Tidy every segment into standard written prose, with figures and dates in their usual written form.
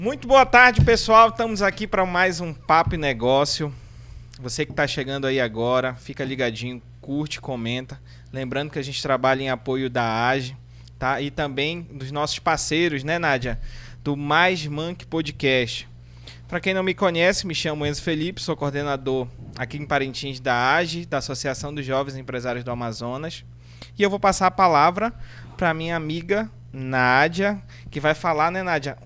Muito boa tarde, pessoal. Estamos aqui para mais um Papo e Negócio. Você que está chegando aí agora, fica ligadinho, curte, comenta. Lembrando que a gente trabalha em apoio da AGE, tá? E também dos nossos parceiros, né, Nádia? Do Mais Monkey Podcast. Para quem não me conhece, me chamo Enzo Felipe, sou coordenador aqui em Parintins da AGE, da Associação dos Jovens Empresários do Amazonas. E eu vou passar a palavra para minha amiga Nádia, que vai falar, né, Nádia?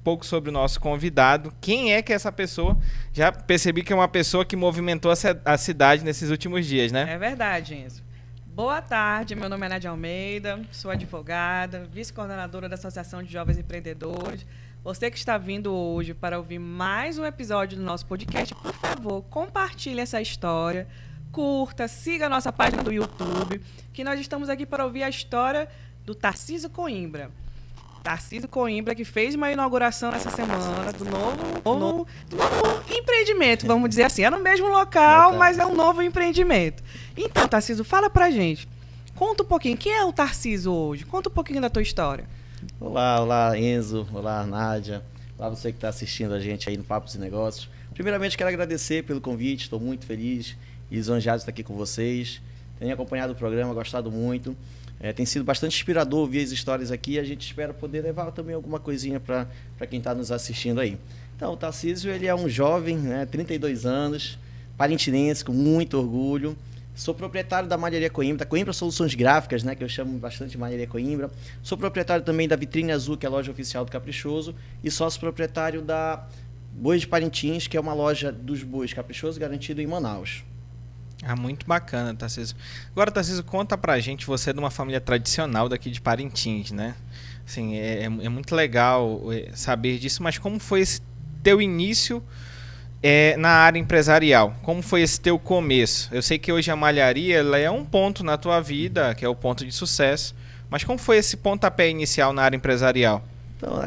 Pouco sobre o nosso convidado. Quem é que é essa pessoa? Já percebi que é uma pessoa que movimentou a cidade nesses últimos dias, né? É verdade, Enzo. Boa tarde, meu nome é Nádia Almeida, sou advogada, vice-coordenadora da Associação de Jovens Empreendedores. Você que está vindo hoje para ouvir mais um episódio do nosso podcast, por favor, compartilhe essa história, curta, siga a nossa página do YouTube, que nós estamos aqui para ouvir a história do Tarcísio Coimbra. Tarcísio Coimbra, que fez uma inauguração essa semana do novo empreendimento, vamos dizer assim. É no mesmo local, mas é um novo empreendimento. Então, Tarcísio, fala pra gente. Conta um pouquinho. Quem é o Tarcísio hoje? Conta um pouquinho da tua história. Olá Enzo, olá Nádia, olá você que está assistindo a gente aí no Papos e Negócios. Primeiramente quero agradecer pelo convite, estou muito feliz e lisonjeado de estar aqui com vocês. Tenho acompanhado o programa, gostado muito. Tem sido bastante inspirador ouvir as histórias aqui e a gente espera poder levar também alguma coisinha para quem está nos assistindo aí. Então, o Tarcísio, ele é um jovem, né, 32 anos, parintinense, com muito orgulho. Sou proprietário da Malharia Coimbra, da Coimbra Soluções Gráficas, né, que eu chamo bastante de Malharia Coimbra. Sou proprietário também da Vitrine Azul, que é a loja oficial do Caprichoso, e sócio proprietário da Bois de Parintins, que é uma loja dos bois Caprichoso garantido em Manaus. Ah, muito bacana, Tarcísio. Agora, Tarcísio, conta pra gente, você é de uma família tradicional daqui de Parintins, né? Assim, é muito legal saber disso, mas como foi esse teu início na área empresarial? Como foi esse teu começo? Eu sei que hoje a malharia ela é um ponto na tua vida, que é o ponto de sucesso, mas como foi esse pontapé inicial na área empresarial? Então,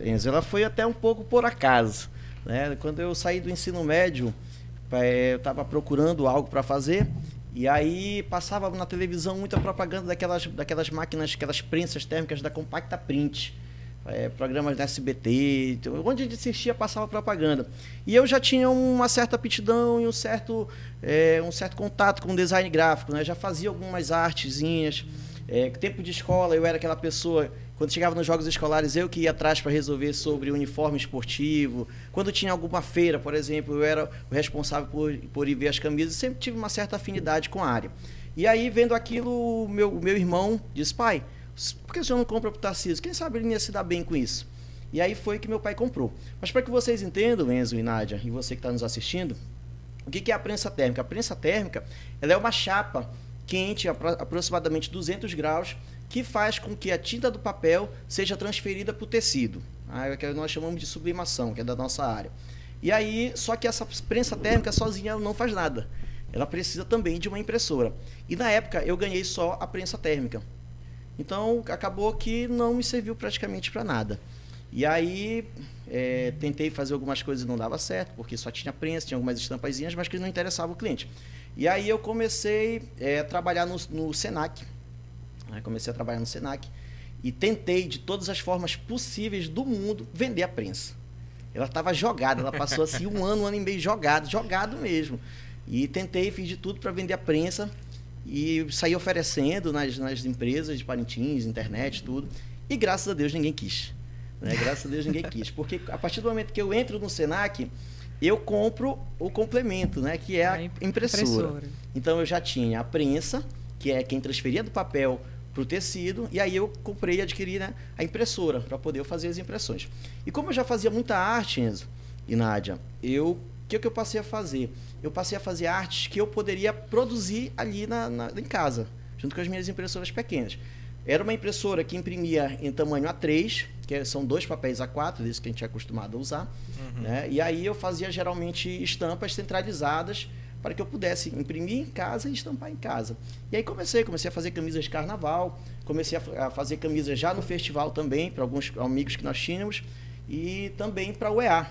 Enzo, ela foi até um pouco por acaso, né? Quando eu saí do ensino médio, eu estava procurando algo para fazer e aí passava na televisão muita propaganda daquelas máquinas, aquelas prensas térmicas da Compacta Print, programas da SBT, então, onde a gente assistia passava propaganda. E eu já tinha uma certa aptidão e um certo contato com design gráfico, né? Já fazia algumas artezinhas. Tempo de escola, eu era aquela pessoa, quando chegava nos jogos escolares, eu que ia atrás para resolver sobre uniforme esportivo. Quando tinha alguma feira, por exemplo, eu era o responsável por ir ver as camisas. Sempre tive uma certa afinidade com a área. E aí, vendo aquilo, o meu irmão disse: pai, por que o senhor não compra para o Tarcísio? Quem sabe ele ia se dar bem com isso? E aí foi que meu pai comprou. Mas para que vocês entendam, Enzo e Nádia, e você que está nos assistindo, o que é a prensa térmica? A prensa térmica ela é uma chapa quente, aproximadamente 200 graus, que faz com que a tinta do papel seja transferida para o tecido, que nós chamamos de sublimação, que é da nossa área. E aí, só que essa prensa térmica sozinha ela não faz nada. Ela precisa também de uma impressora. E na época eu ganhei só a prensa térmica. Então acabou que não me serviu praticamente para nada. E aí tentei fazer algumas coisas e não dava certo, porque só tinha prensa, tinha algumas estampazinhas, mas que não interessava o cliente. E aí eu comecei a trabalhar no Senac. Comecei a trabalhar no Senac e tentei, de todas as formas possíveis do mundo, vender a prensa. Ela estava jogada, ela passou assim um ano e meio jogado mesmo. E tentei, fiz de tudo para vender a prensa e saí oferecendo nas empresas de Parintins, internet, tudo. E graças a Deus ninguém quis. Né? Graças a Deus ninguém quis. Porque a partir do momento que eu entro no Senac, eu compro o complemento, né, que é a impressora. Então eu já tinha a prensa, que é quem transferia do papel para o tecido, e aí eu comprei e adquiri, né, a impressora para poder fazer as impressões. E como eu já fazia muita arte, Enzo e Nádia, o que eu passei a fazer? Eu passei a fazer artes que eu poderia produzir ali em casa, junto com as minhas impressoras pequenas. Era uma impressora que imprimia em tamanho A3, que são 2 papéis A4, isso que a gente é acostumado a usar. Uhum. Né? E aí eu fazia geralmente estampas centralizadas para que eu pudesse imprimir em casa e estampar em casa. E aí comecei a fazer camisas de carnaval, comecei a fazer camisas já no festival também, para alguns amigos que nós tínhamos, e também para a UEA.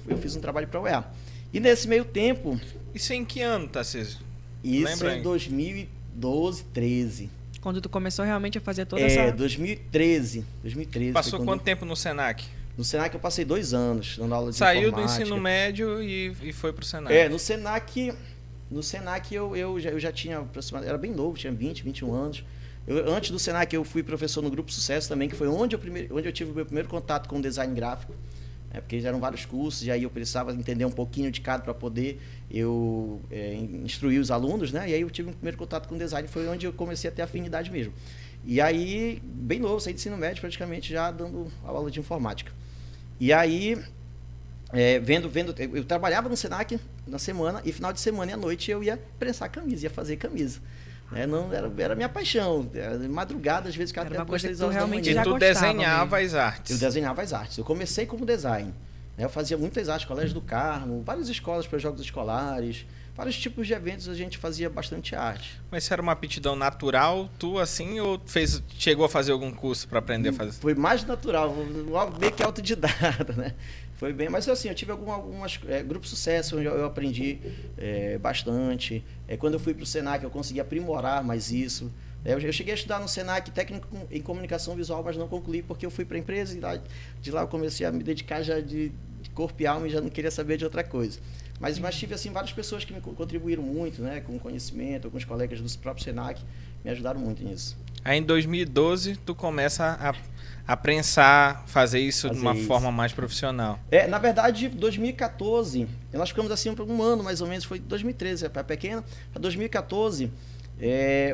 Eu fiz um trabalho para a UEA. E nesse meio tempo... Isso em que ano, Tarcísio? Isso em 2012, 13. Quando tu começou realmente a fazer toda essa... 2013. Passou quanto tempo no Senac? No Senac eu passei 2 anos dando aula de Saiu do informática. ensino médio e foi pro Senac. No Senac eu já tinha aproximadamente, era bem novo, tinha 20, 21 anos. Antes do Senac eu fui professor no Grupo Sucesso também, que foi onde eu tive o meu primeiro contato com design gráfico. Porque eram vários cursos e aí eu precisava entender um pouquinho de cada para poder instruir os alunos, né? E aí eu tive o primeiro contato com design, foi onde eu comecei a ter afinidade mesmo. E aí, bem novo, saí do ensino médio praticamente já dando aula de informática. E aí, eu trabalhava no Senac na semana e final de semana e à noite eu ia prensar camisa, ia fazer camisa. Não, era minha paixão. Madrugada, às vezes, ficava até 2, 3 horas da manhã. E tu desenhava as artes. Eu desenhava as artes. Eu comecei como design. Eu fazia muitas artes, Colégio do Carmo, várias escolas para jogos escolares, vários tipos de eventos a gente fazia bastante arte. Mas isso era uma aptidão natural, tu assim, ou chegou a fazer algum curso para aprender a fazer? Foi mais natural, meio que autodidata, né? Foi bem, mas assim, eu tive algumas grupos de sucesso onde eu aprendi bastante. Quando eu fui para o Senac, eu consegui aprimorar mais isso. Eu cheguei a estudar no Senac técnico em comunicação visual, mas não concluí porque eu fui para a empresa e de lá eu comecei a me dedicar já de corpo e alma e já não queria saber de outra coisa. Mas tive assim, várias pessoas que me contribuíram muito, né, com conhecimento, alguns colegas do próprio Senac me ajudaram muito nisso. Aí em 2012 tu começa a prensar, fazer isso de uma forma mais profissional. Na verdade, 2014, nós ficamos assim por um ano mais ou menos, foi 2013, a pequena, para 2014,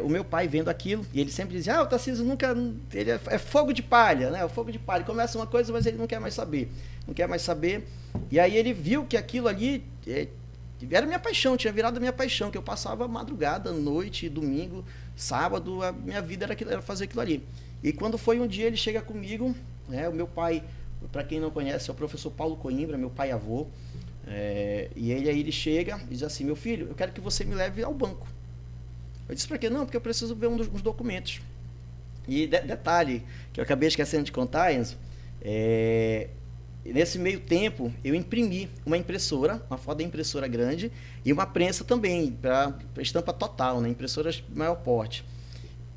o meu pai vendo aquilo, e ele sempre dizia, o Tarcísio nunca, ele é fogo de palha, né? O fogo de palha, começa uma coisa, mas ele não quer mais saber, e aí ele viu que aquilo ali era minha paixão, tinha virado a minha paixão, que eu passava madrugada, noite, domingo, sábado, a minha vida era fazer aquilo ali. E quando foi um dia, ele chega comigo, o meu pai, para quem não conhece, é o professor Paulo Coimbra, meu pai avô, e ele chega e diz assim, meu filho, eu quero que você me leve ao banco. Eu disse, para quê? Não, porque eu preciso ver uns documentos. E detalhe, que eu acabei esquecendo de contar, Enzo, nesse meio tempo, eu imprimi uma impressora, uma foto da impressora grande, e uma prensa também, para estampa total, né? Impressoras de maior porte.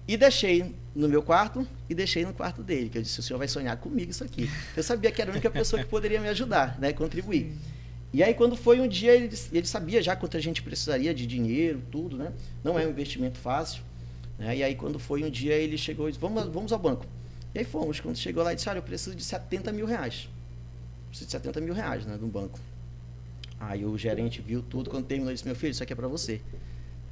E deixei no meu quarto e deixei no quarto dele, que eu disse, o senhor vai sonhar comigo isso aqui. Eu sabia que era a única pessoa que poderia me ajudar, né, contribuir. E aí, quando foi um dia, ele sabia já quanto a gente precisaria de dinheiro, tudo, né? Não é um investimento fácil. Né? E aí, quando foi um dia, ele chegou e disse, vamos ao banco. E aí fomos. Quando chegou lá, ele disse, olha, eu preciso de 70 mil reais. Preciso de 70 mil reais, né, do banco. Aí o gerente viu tudo, quando terminou, disse, meu filho, isso aqui é para você. Ele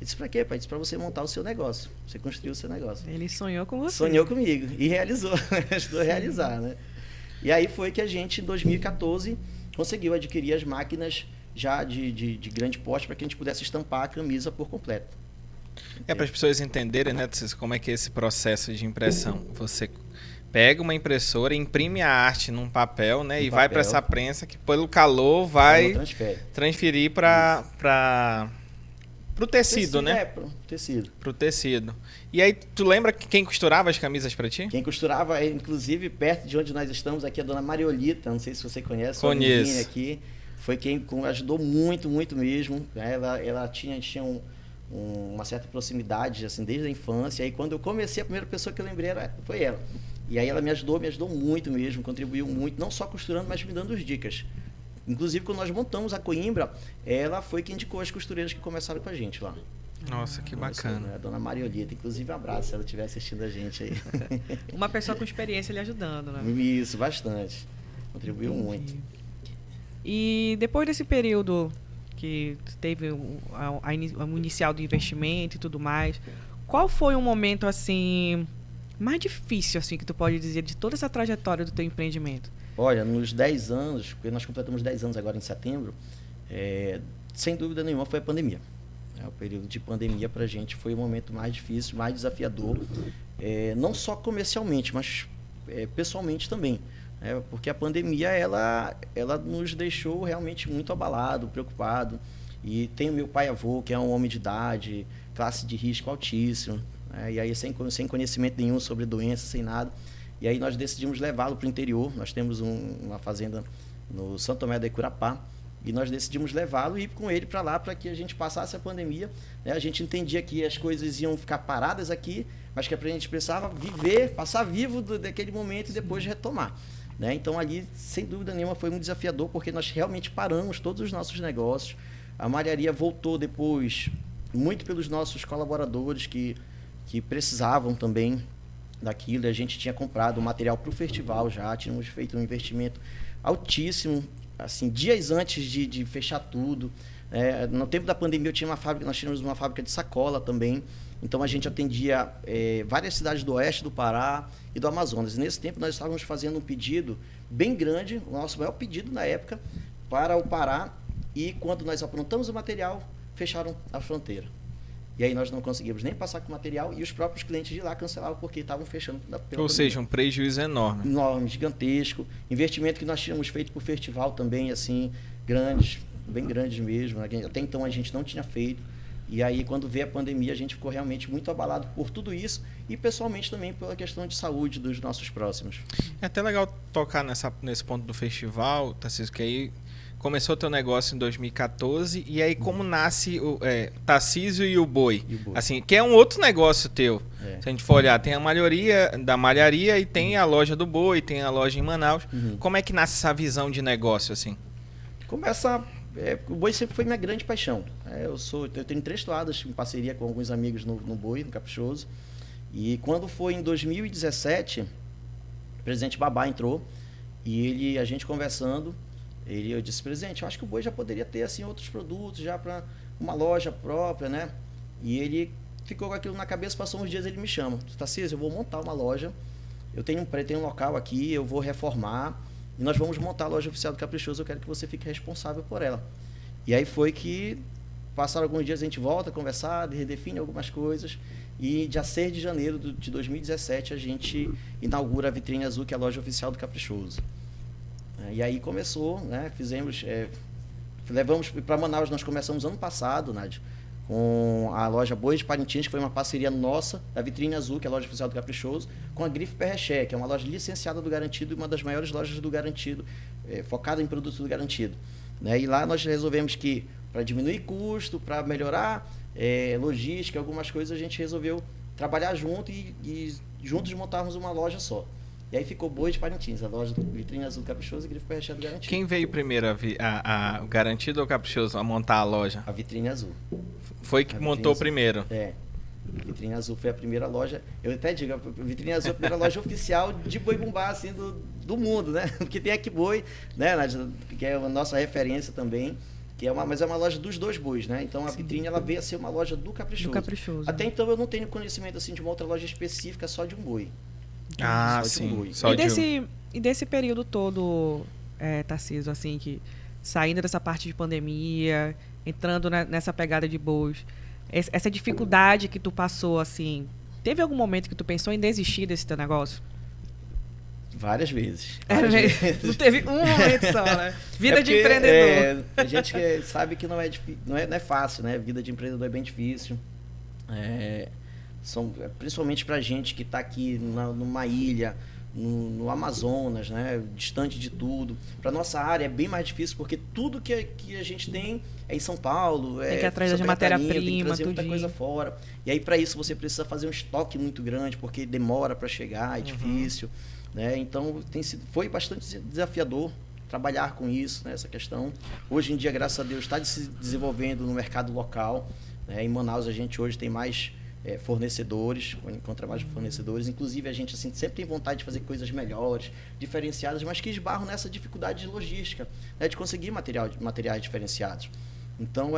disse, para quê, pai? Ele disse, para você montar o seu negócio. Você construiu o seu negócio. Ele sonhou com você. Sonhou comigo e realizou. Ajudou a realizar, né? E aí foi que a gente, em 2014, conseguiu adquirir as máquinas já de grande porte para que a gente pudesse estampar a camisa por completo. Para as pessoas entenderem, né, como é que é esse processo de impressão. Você pega uma impressora, imprime a arte num papel, né, e vai para essa prensa que pelo calor vai transferir para o tecido, né? Pro tecido. E aí, tu lembra quem costurava as camisas para ti? Quem costurava, inclusive, perto de onde nós estamos, aqui a dona Mariolita, não sei se você conhece. Conheço. Aqui, foi quem ajudou muito, muito mesmo. Ela tinha uma certa proximidade, assim, desde a infância. E aí, quando eu comecei, a primeira pessoa que eu lembrei foi ela. E aí ela me ajudou muito mesmo, contribuiu muito, não só costurando, mas me dando as dicas. Inclusive, quando nós montamos a Coimbra, ela foi quem indicou as costureiras que começaram com a gente lá. Nossa, que bacana. A dona Mariolita, inclusive, abraço se ela estiver assistindo a gente aí. Uma pessoa com experiência lhe ajudando, né? Isso, bastante. Contribuiu muito. E depois desse período que teve o inicial do investimento e tudo mais, qual foi um momento, assim, mais difícil, assim, que tu pode dizer de toda essa trajetória do teu empreendimento? Olha, nos 10 anos, porque nós completamos 10 anos agora em setembro, sem dúvida nenhuma foi a pandemia. O período de pandemia para a gente foi o momento mais difícil, mais desafiador, não só comercialmente, mas pessoalmente também. Porque a pandemia ela nos deixou realmente muito abalado, preocupado. E tem o meu pai-avô, que é um homem de idade, classe de risco altíssimo, e aí sem conhecimento nenhum sobre doença, sem nada. E aí nós decidimos levá-lo para o interior. Nós temos uma fazenda no Santo Tomé da Icurapá, e nós decidimos levá-lo e ir com ele para lá para que a gente passasse a pandemia. A gente entendia que as coisas iam ficar paradas aqui, mas que a gente precisava viver, passar vivo daquele momento e depois retomar. né? Então ali, sem dúvida nenhuma, foi um desafiador, porque nós realmente paramos todos os nossos negócios. A malharia voltou depois, muito pelos nossos colaboradores que precisavam também daquilo. A gente tinha comprado material para o festival já, tínhamos feito um investimento altíssimo, assim, dias antes de fechar tudo. No tempo da pandemia nós tínhamos uma fábrica de sacola também, então a gente atendia várias cidades do oeste do Pará e do Amazonas. E nesse tempo nós estávamos fazendo um pedido bem grande, o nosso maior pedido na época, para o Pará, e quando nós aprontamos o material, fecharam a fronteira. E aí nós não conseguimos nem passar com o material, e os próprios clientes de lá cancelavam porque estavam fechando. Ou seja, um prejuízo enorme. Enorme, gigantesco. Investimento que nós tínhamos feito para o festival também, assim, grandes, bem grandes mesmo. Até então a gente não tinha feito. E aí, quando veio a pandemia, a gente ficou realmente muito abalado por tudo isso e, pessoalmente, também pela questão de saúde dos nossos próximos. É até legal tocar nesse ponto do festival, Tarcísio, que aí começou o teu negócio em 2014, e aí como nasce o Tarcísio e o Boi? Assim, que é um outro negócio teu. Se a gente for olhar, tem a malharia da malharia e tem a loja do Boi, tem a loja em Manaus. Como é que nasce essa visão de negócio, assim? O Boi sempre foi minha grande paixão. Eu tenho 3 toadas em parceria com alguns amigos no Boi, no Caprichoso. E quando foi em 2017, o presidente Babá entrou e a gente conversando, eu disse: presidente, eu acho que o Boi já poderia ter assim outros produtos já para uma loja própria, né? E ele ficou com aquilo na cabeça. Passou uns dias, ele me chama: Tarcísio, eu vou montar uma loja, eu tenho um local aqui, eu vou reformar e nós vamos montar a loja oficial do Caprichoso, eu quero que você fique responsável por ela. E aí foi que passaram alguns dias, a gente volta a conversar, redefine algumas coisas, e dia 6 de janeiro de 2017 a gente inaugura a Vitrine Azul, que é a loja oficial do Caprichoso. E aí começou, né? Levamos para Manaus, nós começamos ano passado, Nádia, com a loja Boi de Parintins, que foi uma parceria nossa, da Vitrine Azul, que é a loja oficial do Caprichoso, com a Grife Perreché, que é uma loja licenciada do Garantido e uma das maiores lojas do Garantido, focada em produtos do Garantido. Né? E lá nós resolvemos que, para diminuir custo, para melhorar logística, algumas coisas, a gente resolveu trabalhar junto e juntos montarmos uma loja só. E aí ficou Boi de Parintins, a loja do Vitrine Azul do Caprichoso e Grife Perreché do Garantido. Quem veio primeiro, o Garantido ou o Caprichoso, a montar a loja? A Vitrine Azul. Foi que montou Azul. Primeiro? A Vitrine Azul foi a primeira loja, eu até digo, a Vitrine Azul é a primeira loja oficial de boi bumbá, assim, do mundo, né? Porque tem aqui Boi, né, Nádia, que é a nossa referência também, mas é uma loja dos 2 bois, né? Então a Vitrine, ela veio a ser uma loja do Caprichoso. Até então eu não tenho conhecimento assim de uma outra loja específica só de um boi. Sim. E desse período todo, Tarcísio, assim, que saindo dessa parte de pandemia, entrando nessa pegada de bois, essa dificuldade que tu passou, assim, teve algum momento que tu pensou em desistir desse teu negócio? Várias vezes. Não teve um momento só, né? Vida de empreendedor. A gente sabe que não é fácil, né? Vida de empreendedor é bem difícil. Principalmente para a gente que está aqui numa ilha, no Amazonas, né? Distante de tudo. Para nossa área é bem mais difícil, porque tudo que a gente tem é em São Paulo. Tem que ir atrás de matéria-prima, tem que trazer muita coisa fora. E aí, para isso, você precisa fazer um estoque muito grande, porque demora para chegar, é difícil. Né? Então, foi bastante desafiador trabalhar com isso, né? Essa questão. Hoje em dia, graças a Deus, está se desenvolvendo no mercado local. Né? Em Manaus, a gente hoje tem mais fornecedores, encontra mais fornecedores. Inclusive, a gente assim, sempre tem vontade de fazer coisas melhores, diferenciadas, mas que esbarram nessa dificuldade de logística, né? De conseguir materiais diferenciados. Então,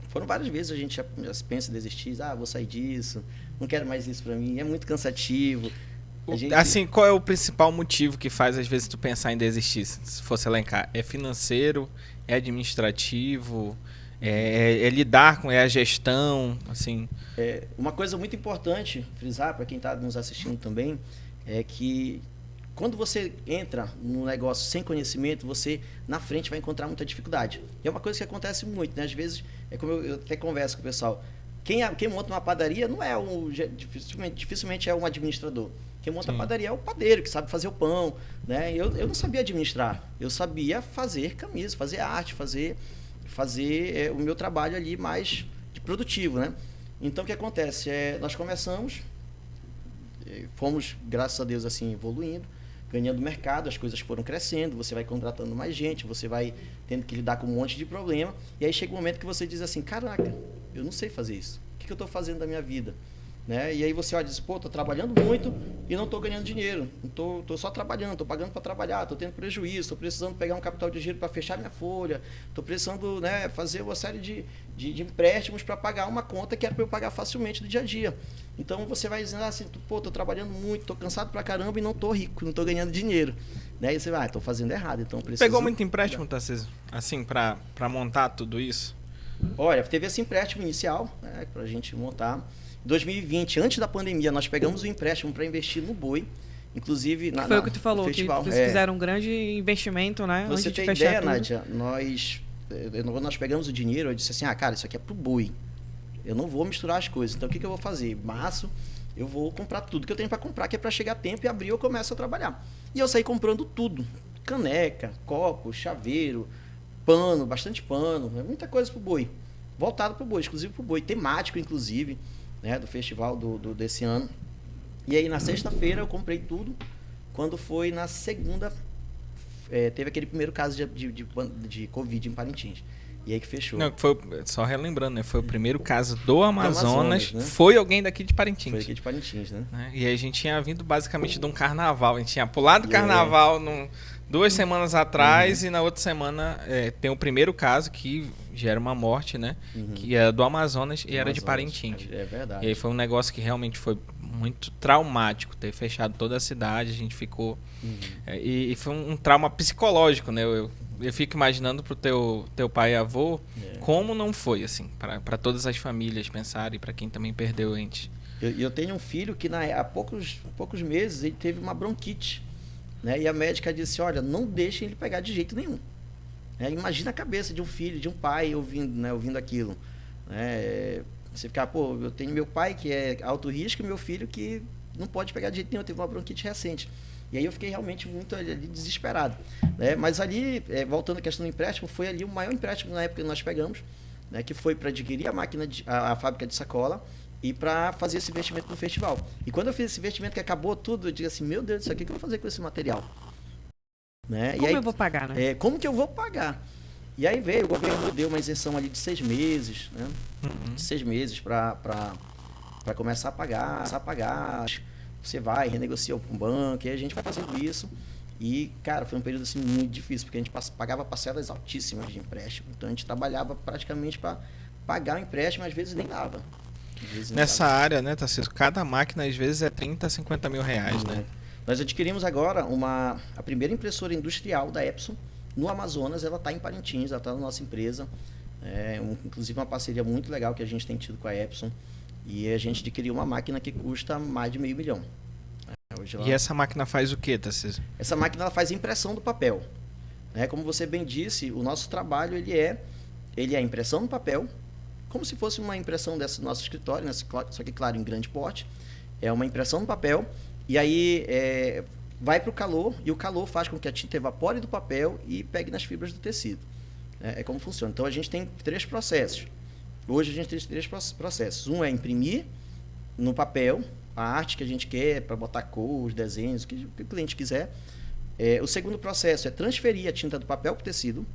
foram várias vezes a gente já pensa em desistir, vou sair disso, não quero mais isso para mim, é muito cansativo. Assim, qual é o principal motivo que faz, às vezes, tu pensar em desistir, se fosse elencar? É financeiro? É administrativo? É lidar com a gestão? Assim? Uma coisa muito importante frisar para quem está nos assistindo também é que quando você entra num negócio sem conhecimento, você na frente vai encontrar muita dificuldade. E é uma coisa que acontece muito, né? Às vezes, como eu até converso com o pessoal, quem monta uma padaria não dificilmente é um administrador. Quem monta a padaria é o padeiro, que sabe fazer o pão. Né? Eu não sabia administrar, eu sabia fazer camisa, fazer arte, fazer o meu trabalho ali mais de produtivo. Né? Então, o que acontece? Nós começamos, fomos, graças a Deus, assim, evoluindo, ganhando mercado, as coisas foram crescendo, você vai contratando mais gente, você vai tendo que lidar com um monte de problema, e aí chega um momento que você diz assim, caraca, eu não sei fazer isso. O que eu estou fazendo da minha vida? Né? E aí você olha e diz, pô, estou trabalhando muito e não estou ganhando dinheiro. Estou só trabalhando, estou pagando para trabalhar, estou tendo prejuízo, estou precisando pegar um capital de giro para fechar minha folha, estou precisando, né, fazer uma série de empréstimos para pagar uma conta que era para eu pagar facilmente do dia a dia. Então você vai dizendo assim, pô, estou trabalhando muito, estou cansado pra caramba e não estou rico, não estou ganhando dinheiro. Né? E você vai, estou fazendo errado, então preciso... Pegou muito empréstimo, Tarcísio, assim, para montar tudo isso? Olha, teve esse empréstimo inicial, né, para a gente montar. Em 2020, antes da pandemia, nós pegamos o empréstimo para investir no boi. Inclusive, foi o que tu falou, que vocês fizeram um grande investimento, né? Você tem ideia, Nádia, nós pegamos o dinheiro, eu disse assim, cara, isso aqui é pro boi. Eu não vou misturar as coisas. Então, o que eu vou fazer? Março, eu vou comprar tudo que eu tenho para comprar, que é para chegar tempo, e abril eu começo a trabalhar. E eu saí comprando tudo. Caneca, copo, chaveiro, pano, bastante pano, muita coisa pro boi. Voltado pro boi, exclusivo pro boi, temático, inclusive. Né, do festival desse ano. E aí na sexta-feira eu comprei tudo. Quando foi na segunda, teve aquele primeiro caso de Covid em Parintins. E aí que fechou. Não, foi, só relembrando, né? Foi o primeiro caso do Amazonas. Né? Foi alguém daqui de Parintins. Foi aqui de Parintins, né? E aí a gente tinha vindo basicamente de um carnaval. A gente tinha pulado o carnaval 2 semanas atrás e na outra semana tem o primeiro caso que gera uma morte, né? Que é do Amazonas e era de Parintins. É verdade. E aí foi um negócio que realmente foi muito traumático, ter fechado toda a cidade, a gente ficou... e foi um trauma psicológico, né? Eu fico imaginando pro teu pai e avô como não foi, assim, para todas as famílias pensarem, para quem também perdeu ente. Eu tenho um filho que há poucos meses ele teve uma bronquite. Né? E a médica disse, olha, não deixem ele pegar de jeito nenhum. Imagina a cabeça de um filho, de um pai ouvindo aquilo. Você ficar, pô, eu tenho meu pai que é alto risco e meu filho que não pode pegar de jeito nenhum, teve uma bronquite recente. E aí eu fiquei realmente muito ali desesperado. Né? Mas ali, voltando à questão do empréstimo, foi ali o maior empréstimo na época que nós pegamos, né? Que foi para adquirir a máquina, a fábrica de sacola, e para fazer esse investimento no festival. E quando eu fiz esse investimento que acabou tudo, eu digo assim, meu Deus do céu, o que eu vou fazer com esse material? Né? Como eu vou pagar, né? Como que eu vou pagar? E aí veio, o governo deu uma isenção ali de 6 meses, né? De 6 meses para começar a pagar. Você vai, renegocia com o banco, e aí a gente vai fazendo isso. E, cara, foi um período assim, muito difícil, porque a gente pagava parcelas altíssimas de empréstimo. Então a gente trabalhava praticamente para pagar o empréstimo, às vezes nem dava. Nessa área, né, Tarcísio, cada máquina às vezes é 30 a 50 mil reais, né? Nós adquirimos agora a primeira impressora industrial da Epson no Amazonas. Ela está em Parintins, ela está na nossa empresa. Inclusive uma parceria muito legal que a gente tem tido com a Epson. E a gente adquiriu uma máquina que custa mais de $500 mil. E essa máquina faz o que, Tarcísio? Essa máquina ela faz impressão do papel. Como você bem disse, o nosso trabalho ele é impressão no papel, como se fosse uma impressão desse nosso escritório, né? Só que, claro, em grande porte. É uma impressão no papel, e aí vai para o calor, e o calor faz com que a tinta evapore do papel e pegue nas fibras do tecido. É como funciona. Então, a gente tem 3 processos. Hoje, a gente tem 3 processos. Um é imprimir no papel a arte que a gente quer, para botar cores, desenhos, o que o cliente quiser. O segundo processo é transferir a tinta do papel para o tecido.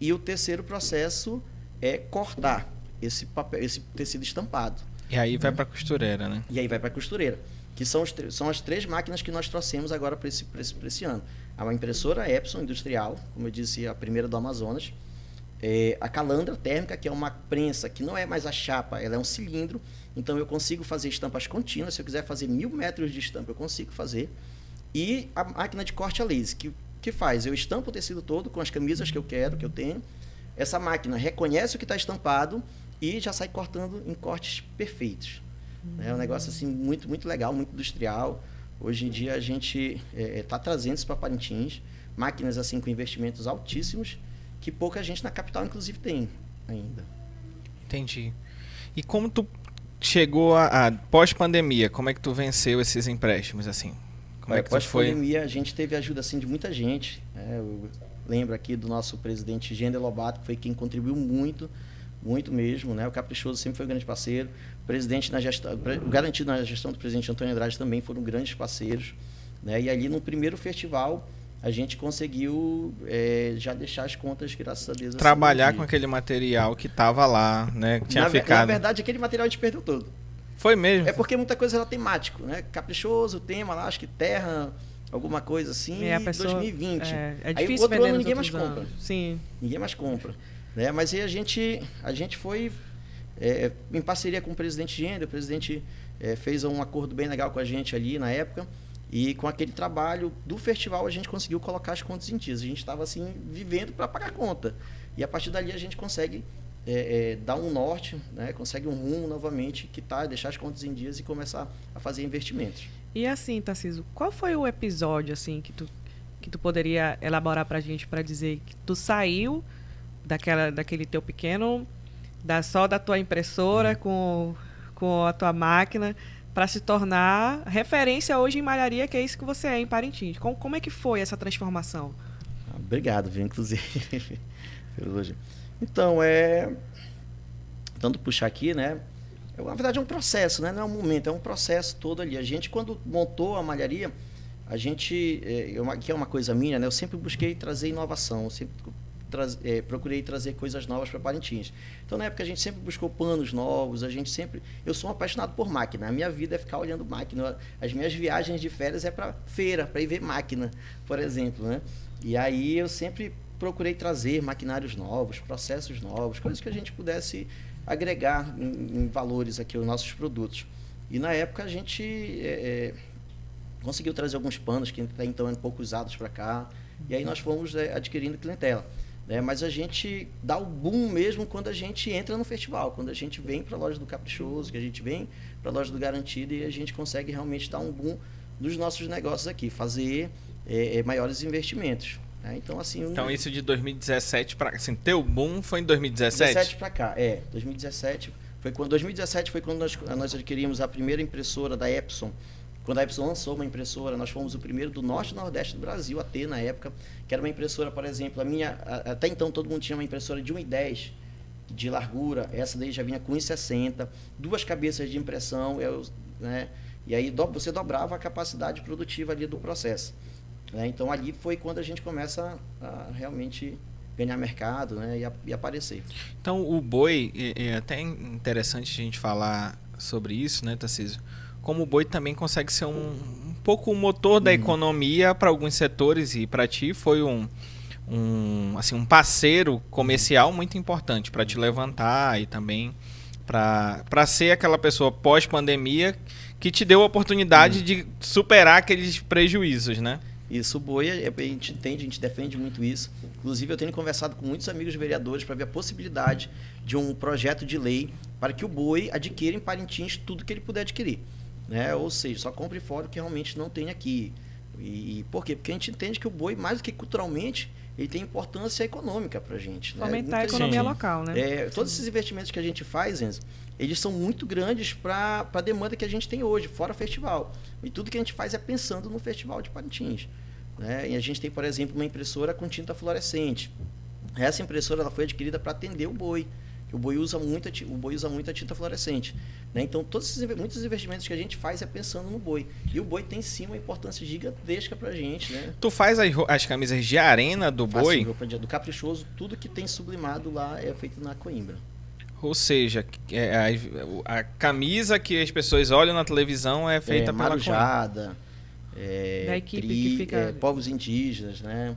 E o terceiro processo é cortar esse tecido estampado. E aí vai para a costureira, né? E aí vai para a costureira, que são as 3 máquinas que nós trouxemos agora para esse ano. A impressora Epson industrial, como eu disse, a primeira do Amazonas. A calandra térmica, que é uma prensa que não é mais a chapa, ela é um cilindro. Então eu consigo fazer estampas contínuas. Se eu quiser fazer 1000 metros de estampa, eu consigo fazer. E a máquina de corte a laser, que faz? Eu estampo o tecido todo com as camisas que eu quero, que eu tenho. Essa máquina reconhece o que está estampado e já sai cortando em cortes perfeitos. É um negócio assim, muito, muito legal, muito industrial. Hoje em dia a gente está trazendo isso para Parintins. Máquinas assim com investimentos altíssimos, que pouca gente na capital, inclusive, tem ainda. Entendi. E como tu chegou a pós-pandemia, como é que tu venceu esses empréstimos, assim? Como é que pós-pandemia, a gente teve ajuda assim, de muita gente. Eu lembro aqui do nosso presidente Gender Lobato, que foi quem contribuiu muito, muito mesmo. Né? O Caprichoso sempre foi um grande parceiro. O Garantido na gestão do presidente Antônio Andrade também foram grandes parceiros. né? E ali no primeiro festival a gente conseguiu já deixar as contas, graças a Deus. Trabalhar assim, com aquele material que estava lá, né? Que tinha na ficado. verdade, aquele material a gente perdeu todo. Foi mesmo? É porque muita coisa era temático, né? Caprichoso, tema lá, acho que terra, alguma coisa assim, E a pessoa, 2020. é Aí difícil o outro vender ano nos ninguém mais outros compra. anos. Sim. Ninguém mais compra. Né? Mas aí a gente foi em parceria com o presidente Gênero, o presidente fez um acordo bem legal com a gente ali na época, e com aquele trabalho do festival a gente conseguiu colocar as contas em dias. A gente estava assim, vivendo para pagar a conta. E a partir dali a gente consegue dar um norte, né? Consegue um rumo novamente, deixar as contas em dias e começar a fazer investimentos. E assim, Tarcísio, qual foi o episódio assim que tu poderia elaborar pra gente para dizer que tu saiu daquele teu pequeno, só da tua impressora com a tua máquina, para se tornar referência hoje em malharia, que é isso que você é em Parintins. Como é que foi essa transformação? Obrigado, viu, inclusive, pelo elogio. Então, tanto puxar aqui, né? Na verdade é um processo, né? Não é um momento, é um processo todo ali. A gente, quando montou a malharia, que é uma coisa minha, né? Eu sempre busquei trazer inovação, eu sempre procurei trazer coisas novas para Parintins. Então, na época, a gente sempre buscou panos novos, eu sou um apaixonado por máquina, a minha vida é ficar olhando máquina. As minhas viagens de férias é para feira, para ir ver máquina, por exemplo, né? E aí eu sempre procurei trazer maquinários novos, processos novos, coisas que a gente pudesse agregar em valores aqui aos nossos produtos. E na época a gente conseguiu trazer alguns panos que até então eram pouco usados para cá, e aí nós fomos adquirindo clientela. Mas a gente dá o boom mesmo quando a gente entra no festival, quando a gente vem para a loja do Caprichoso, que a gente vem para a loja do Garantido, e a gente consegue realmente dar um boom nos nossos negócios aqui, fazer maiores investimentos. Então, assim, isso de 2017 para assim, teu boom foi em 2017? 2017 para cá, 2017 foi quando nós adquirimos a primeira impressora da Epson. Quando a Epson lançou uma impressora, nós fomos o primeiro do norte e nordeste do Brasil a ter na época, que era uma impressora, por exemplo, até então todo mundo tinha uma impressora de 1,10 de largura, essa daí já vinha com 1,60, 2 cabeças de impressão, né? E aí você dobrava a capacidade produtiva ali do processo. Então ali foi quando a gente começa a realmente ganhar mercado, né, e aparecer. Então o boi, é até interessante a gente falar sobre isso, né, Tarcísio? Como o boi também consegue ser um pouco o motor da economia para alguns setores, e para ti foi um parceiro comercial muito importante para te levantar e também para ser aquela pessoa pós-pandemia que te deu a oportunidade de superar aqueles prejuízos, né? Isso, o boi, a gente entende, a gente defende muito isso. Inclusive, eu tenho conversado com muitos amigos vereadores para ver a possibilidade de um projeto de lei para que o boi adquira em Parintins tudo que ele puder adquirir. Né? Ou seja, só compre fora o que realmente não tem aqui. E por quê? Porque a gente entende que o boi, mais do que culturalmente, ele tem importância econômica para a gente. Fomentar a economia local, né? Todos esses investimentos que a gente faz, Enzo, eles são muito grandes para a demanda que a gente tem hoje, fora festival. E tudo que a gente faz é pensando no Festival de Parintins. Né? E a gente tem, por exemplo, uma impressora com tinta fluorescente. Essa impressora ela foi adquirida para atender o boi. O boi usa muita tinta fluorescente. Né? Então, muitos investimentos que a gente faz é pensando no boi. E o boi tem sim uma importância gigantesca para a gente. Né? Tu faz as camisas de arena do boi? Roupa do Caprichoso, tudo que tem sublimado lá é feito na Coimbra. Ou seja, a camisa que as pessoas olham na televisão é feita pela Marujada, da equipe que fica... povos indígenas, né?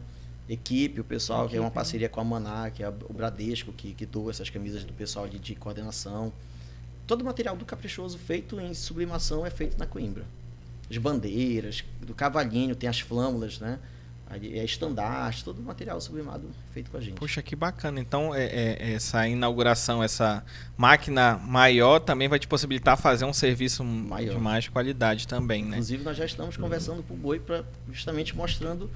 Equipe, o pessoal que é uma parceria com a Maná, que é o Bradesco, que doa essas camisas do pessoal de coordenação. Todo o material do Caprichoso feito em sublimação é feito na Coimbra. As bandeiras, do cavalinho, tem as flâmulas, né? Estandarte, todo o material sublimado feito com a gente. Poxa, que bacana. Então, essa inauguração, essa máquina maior também vai te possibilitar fazer um serviço de mais qualidade também, né? Inclusive, nós já estamos conversando com o Boi, justamente mostrando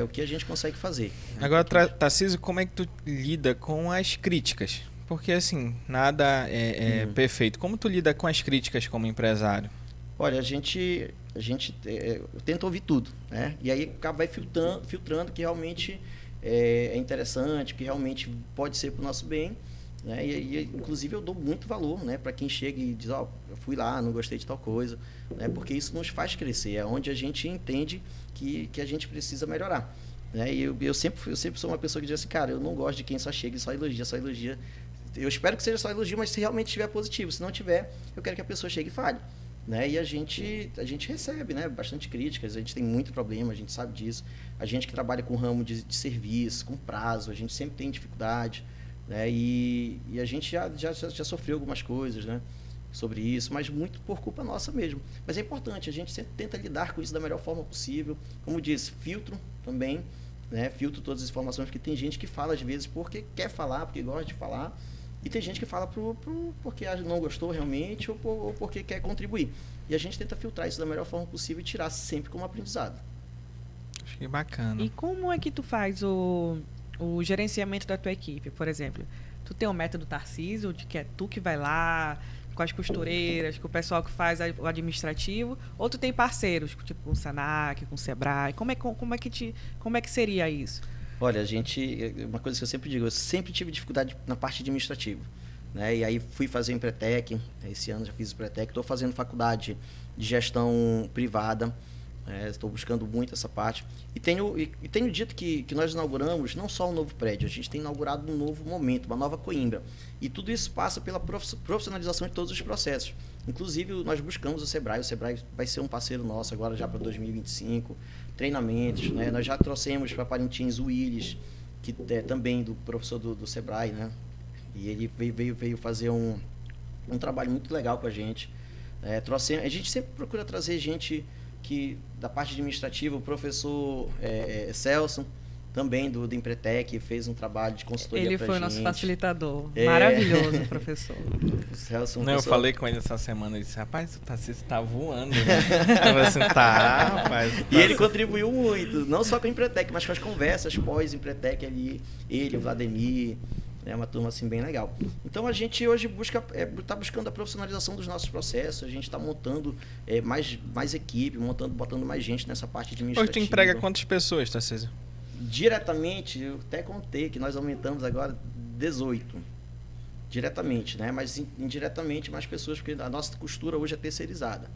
o que a gente consegue fazer. Agora, Tarcísio, como é que tu lida com as críticas? Porque, assim, nada é perfeito. Como tu lida com as críticas como empresário? Olha, a gente tenta ouvir tudo, né? E aí vai filtrando que realmente é interessante, que realmente pode ser para o nosso bem, né? Inclusive, eu dou muito valor, né, para quem chega e diz, ó, eu fui lá, não gostei de tal coisa, né, porque isso nos faz crescer, é onde a gente entende que a gente precisa melhorar. Né? E eu sempre sou uma pessoa que diz assim, cara, eu não gosto de quem só chega e só elogia. Eu espero que seja só elogio, mas se realmente estiver positivo. Se não tiver, eu quero que a pessoa chegue e fale. Né? E a gente recebe, né, bastante críticas, a gente tem muito problema, a gente sabe disso. A gente que trabalha com ramo de serviço, com prazo, a gente sempre tem dificuldade. Né? E a gente já sofreu algumas coisas, né, sobre isso, mas muito por culpa nossa mesmo. Mas é importante, a gente sempre tenta lidar com isso da melhor forma possível. Como disse, filtro também, né? Filtro todas as informações, porque tem gente que fala às vezes porque quer falar, porque gosta de falar, e tem gente que fala porque não gostou realmente ou porque quer contribuir. E a gente tenta filtrar isso da melhor forma possível e tirar sempre como aprendizado. Acho que bacana. E como é que tu faz o gerenciamento da tua equipe, por exemplo? Tu tem um método Tarcísio, de que é tu que vai lá com as costureiras, com o pessoal que faz o administrativo, ou tu tem parceiros, tipo com o Senac, com o Sebrae? Como é que seria isso? Olha, uma coisa que eu sempre digo, eu sempre tive dificuldade na parte administrativa, né? E aí fui fazer Empretec, esse ano já fiz Empretec, estou fazendo faculdade de gestão privada, estou buscando muito essa parte. E tenho dito que nós inauguramos não só um novo prédio, a gente tem inaugurado um novo momento, uma nova Coimbra. E tudo isso passa pela profissionalização de todos os processos. Inclusive, nós buscamos o Sebrae vai ser um parceiro nosso agora já para 2025, treinamentos, né? Nós já trouxemos para Parintins o Willis, que é também do professor do Sebrae, né? E ele veio fazer um trabalho muito legal com a gente. A gente sempre procura trazer gente da parte administrativa, o professor Celso, também do Empretec, fez um trabalho de consultoria pra gente. Ele foi o nosso facilitador. Maravilhoso, professor. O Celso, eu falei com ele essa semana e disse, rapaz, o Tarcísio tá voando, né? Eu falei assim, rapaz. E ele contribuiu muito, não só com o Empretec, mas com as conversas pós-Empretec ali, ele, o Vladimir, né, uma turma assim bem legal. Então a gente hoje está buscando a profissionalização dos nossos processos, a gente está montando mais equipe, botando mais gente nessa parte administrativa. Hoje tu emprega quantas pessoas, Tarcísio? Diretamente, eu até contei que nós aumentamos agora 18. Diretamente, né? Mas indiretamente mais pessoas, porque a nossa costura hoje é terceirizada.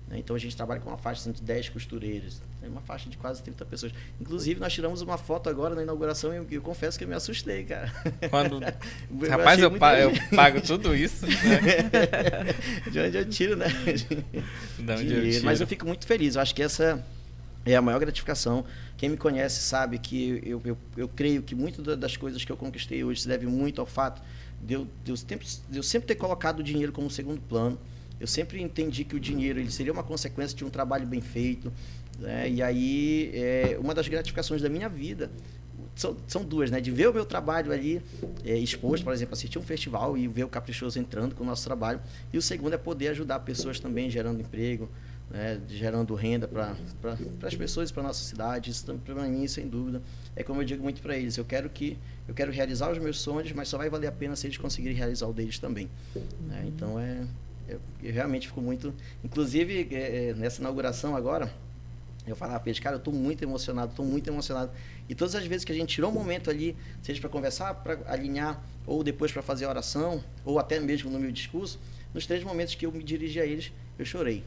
Né? Então a gente trabalha com uma faixa de 10 costureiras, uma faixa de quase 30 pessoas. Inclusive, nós tiramos uma foto agora na inauguração e eu confesso que eu me assustei, cara. Rapaz, eu pago tudo isso. Né? De onde eu tiro, né? De onde eu tiro. Mas eu fico muito feliz, eu acho que essa é a maior gratificação. Quem me conhece sabe que eu creio que muitas das coisas que eu conquistei hoje se deve muito ao fato de eu sempre ter colocado o dinheiro como segundo plano. Eu sempre entendi que o dinheiro ele seria uma consequência de um trabalho bem feito. Né? E aí, uma das gratificações da minha vida são duas, né? De ver o meu trabalho ali exposto, por exemplo, assistir um festival e ver o Caprichoso entrando com o nosso trabalho. E o segundo é poder ajudar pessoas também, gerando emprego, né, gerando renda para as pessoas e para a nossa cidade. Isso para mim, sem dúvida, é como eu digo muito para eles, eu quero realizar os meus sonhos, mas só vai valer a pena se eles conseguirem realizar o deles também. Né? Então eu realmente fico muito, inclusive nessa inauguração agora, eu falava para eles, cara, eu estou muito emocionado, e todas as vezes que a gente tirou um momento ali, seja para conversar, para alinhar, ou depois para fazer a oração, ou até mesmo no meu discurso, nos 3 momentos que eu me dirigi a eles, eu chorei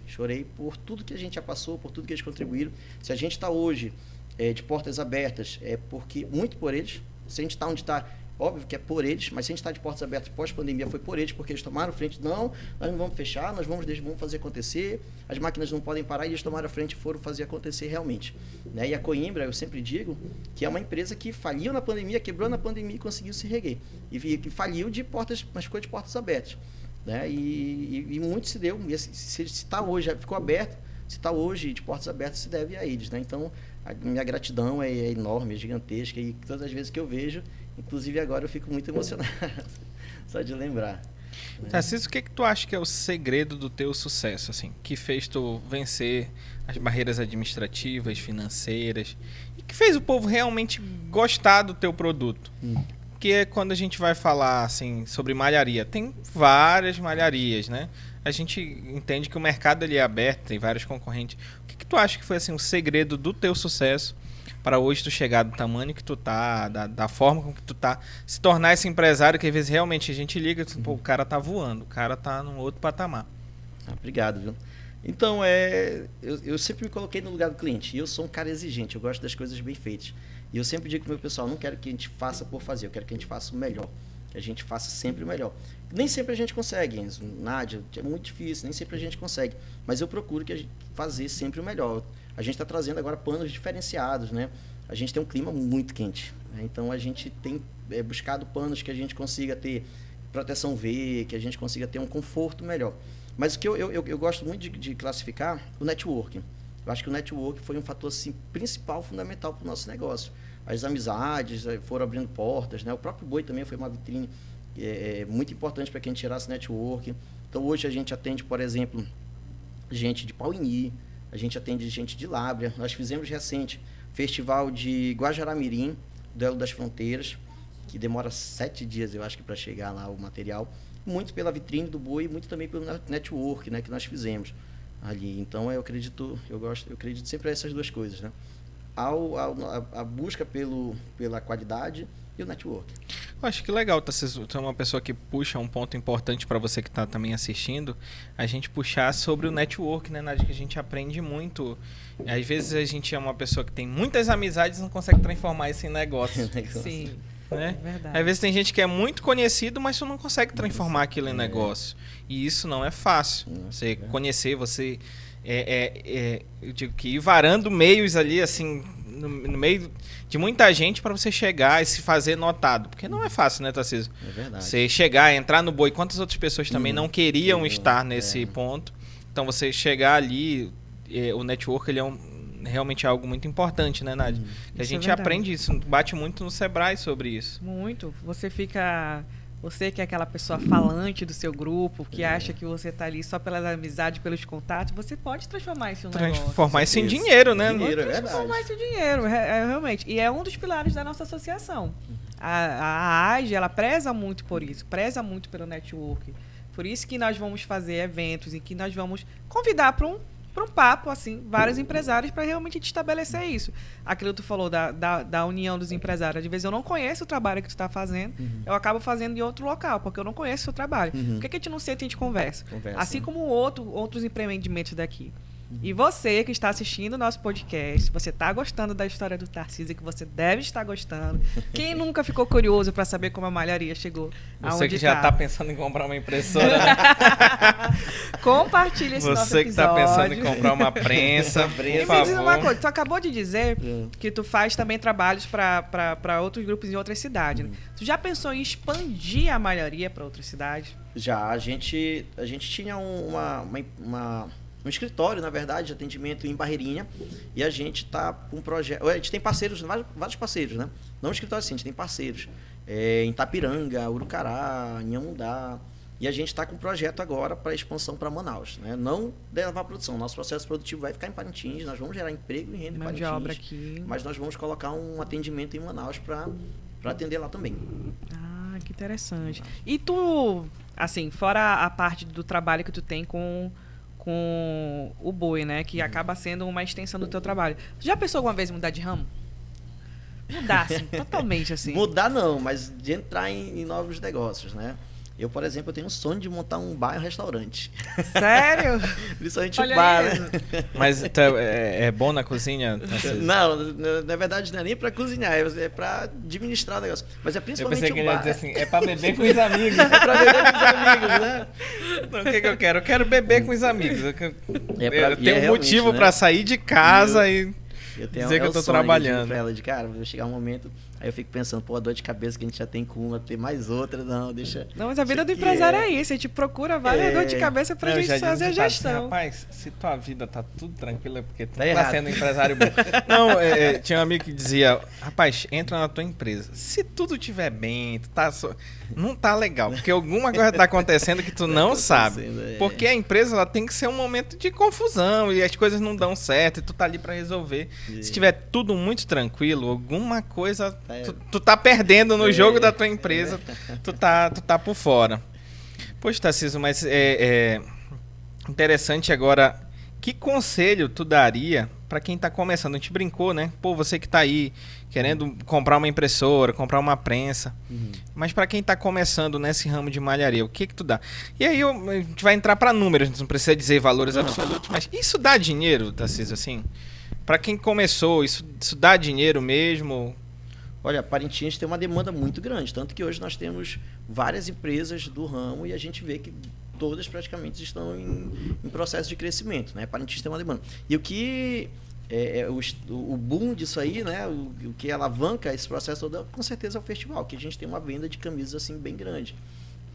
por tudo que a gente já passou, por tudo que eles contribuíram. Se a gente está hoje de portas abertas, é porque muito por eles. Se a gente está onde está, óbvio que é por eles, mas se a gente está de portas abertas pós-pandemia, foi por eles, porque eles tomaram frente. Não, nós não vamos fechar, nós vamos fazer acontecer. As máquinas não podem parar e eles tomaram a frente e foram fazer acontecer realmente. Né? E a Coimbra, eu sempre digo, que é uma empresa que faliu na pandemia, quebrou na pandemia e conseguiu se reerguer. E faliu mas ficou de portas abertas. Né? E muito se deu, se está hoje, já ficou aberto, se está hoje de portas abertas, se deve a eles. Né? Então, a minha gratidão é enorme, é gigantesca, e todas as vezes que eu vejo, inclusive agora eu fico muito emocionado, só de lembrar. Né? Tarcísio, o que tu acha que é o segredo do teu sucesso, assim, que fez tu vencer as barreiras administrativas, financeiras, e que fez o povo realmente gostar do teu produto? Porque quando a gente vai falar assim, sobre malharia, tem várias malharias, né? A gente entende que o mercado ele é aberto, tem vários concorrentes. O que tu acha que foi assim, o segredo do teu sucesso para hoje tu chegar do tamanho que tu tá, da forma com que tu tá, se tornar esse empresário que às vezes realmente a gente liga, pô, o cara tá voando, o cara tá num outro patamar. Obrigado, viu? Então, eu sempre me coloquei no lugar do cliente. E eu sou um cara exigente, eu gosto das coisas bem feitas. E eu sempre digo pro meu pessoal, não quero que a gente faça por fazer, eu quero que a gente faça o melhor. Que a gente faça sempre o melhor. Nem sempre a gente consegue, Enzo, Nádia, é muito difícil, nem sempre a gente consegue. Mas eu procuro que a gente fazer sempre o melhor. A gente está trazendo agora panos diferenciados, né? A gente tem um clima muito quente, né? Então a gente tem buscado panos que a gente consiga ter proteção V, que a gente consiga ter um conforto melhor. Mas o que eu gosto muito de classificar, o networking. Eu acho que o networking foi um fator assim, principal, fundamental para o nosso negócio. As amizades foram abrindo portas, né? O próprio Boi também foi uma vitrine muito importante para que a gente gerasse networking. Então hoje a gente atende, por exemplo, gente de Pauini, a gente atende gente de Lábrea. Nós fizemos recente festival de Guajará-Mirim, Duelo das Fronteiras, que demora 7 dias, eu acho, que para chegar lá o material. Muito pela vitrine do Boi, muito também pelo network, né, que nós fizemos ali. Então eu acredito sempre a essas duas coisas, né? A busca pela qualidade e o network. Eu acho que legal, tu é uma pessoa que puxa um ponto importante para você que está também assistindo, a gente puxar sobre o network, né, Nádia, que a gente aprende muito. Às vezes a gente é uma pessoa que tem muitas amizades e não consegue transformar isso em negócio. Sim, né? É verdade. Às vezes tem gente que é muito conhecido, mas tu não consegue transformar aquilo em negócio. E isso não é fácil. Você conhecer, você... eu digo que ir varando meios ali, assim, no meio de muita gente para você chegar e se fazer notado. Porque não é fácil, né, Tarcísio? É verdade. Você chegar, entrar no Boi. Quantas outras pessoas também não queriam estar nesse ponto? Então, você chegar ali, o network, ele é realmente algo muito importante, né, Nádia? A gente aprende isso, bate muito no Sebrae sobre isso. Muito. Você que é aquela pessoa falante do seu grupo, que acha que você está ali só pelas amizades, pelos contatos, você pode transformar isso em um negócio. Transformar isso em dinheiro, né? Dinheiro, é verdade. Transformar isso em dinheiro, realmente. E é um dos pilares da nossa associação. A AGE, ela preza muito por isso, preza muito pelo network. Por isso que nós vamos fazer eventos em que nós vamos convidar para um papo, assim, vários empresários para realmente estabelecer isso. Aquilo que tu falou da união dos empresários. Às vezes eu não conheço o trabalho que tu está fazendo, eu acabo fazendo em outro local, porque eu não conheço o seu trabalho. Por que a gente não senta e a gente conversa? Assim como outros empreendimentos daqui. E você que está assistindo o nosso podcast, você está gostando da história do Tarcísio, que você deve estar gostando. Quem nunca ficou curioso para saber como a malharia chegou aonde Você que já está pensando em comprar uma impressora. Compartilha esse nosso episódio. Você que está pensando em comprar uma prensa, por e favor. me diz uma coisa, tu acabou de dizer que tu faz também trabalhos para outros grupos em outras cidades. Né? Tu já pensou em expandir a malharia para outras cidades? Já, a gente tinha um escritório, na verdade, de atendimento em Barreirinha, e a gente está com um projeto. A gente tem parceiros, vários parceiros, né? Não um escritório assim, a gente tem parceiros em Itapiranga, Urucará, Inhamundá, e a gente está com um projeto agora para expansão para Manaus, né? Não levar a produção, nosso processo produtivo vai ficar em Parintins, nós vamos gerar emprego e renda em Parintins, obra aqui. mas nós vamos colocar um atendimento em Manaus para atender lá também. Ah, que interessante. E tu, assim, fora a parte do trabalho que tu tem com o Boi, né? Que acaba sendo uma extensão do teu trabalho. Tu já pensou alguma vez em mudar de ramo? Mudar, assim, totalmente, assim. Mudar não, mas de entrar em novos negócios, né? Eu, por exemplo, eu tenho um sonho de montar um bar e um restaurante. Sério? Principalmente Olha o bar, isso. né? Mas é bom na cozinha? Não, na verdade não é nem para cozinhar, é para administrar o negócio. Mas é Eu principalmente pensei que o ele ia bar. dizer assim, é pra beber com os amigos. É para beber com os amigos, né? Não, o que eu quero? Eu quero beber com os amigos. Eu É tenho um realmente, motivo né? pra sair de casa e Eu tenho, dizer que eu tô trabalhando. Pra ela de cara, vai chegar um momento, aí eu fico pensando, pô, a dor de cabeça que a gente já tem com uma, ter mais outra, não, deixa. Não, mas a vida do Isso aqui empresário é isso. A gente procura várias dores de cabeça pra Não, eu gente já fazer a disse, gestão. rapaz, se tua vida tá tudo tranquila, é porque tu Tá não tá errado. sendo empresário bom. Não, tinha um amigo que dizia, rapaz, entra na tua empresa. Se tudo estiver bem, tu tá não tá legal, porque alguma coisa tá acontecendo que tu não sabe. Porque a empresa ela tem que ser um momento de confusão e as coisas não dão certo e tu tá ali pra resolver. Se tiver tudo muito tranquilo, alguma coisa tu tá perdendo no jogo da tua empresa, tu tá por fora. Poxa, Tarcísio, mas interessante agora, que conselho tu daria para quem tá começando, a gente brincou, né? Pô, você que tá aí querendo comprar uma impressora, comprar uma prensa, mas para quem tá começando nesse ramo de malharia, o que tu dá? E aí a gente vai entrar para números, a gente não precisa dizer valores absolutos, mas isso dá dinheiro, Tarcísio, assim? Para quem começou, isso dá dinheiro mesmo? Olha, Parintins tem uma demanda muito grande, tanto que hoje nós temos várias empresas do ramo e a gente vê que todas praticamente estão em processo de crescimento, né? Parintins tem uma demanda. E o que o boom disso aí, né? O que alavanca esse processo todo, com certeza é o festival, que a gente tem uma venda de camisas assim bem grande.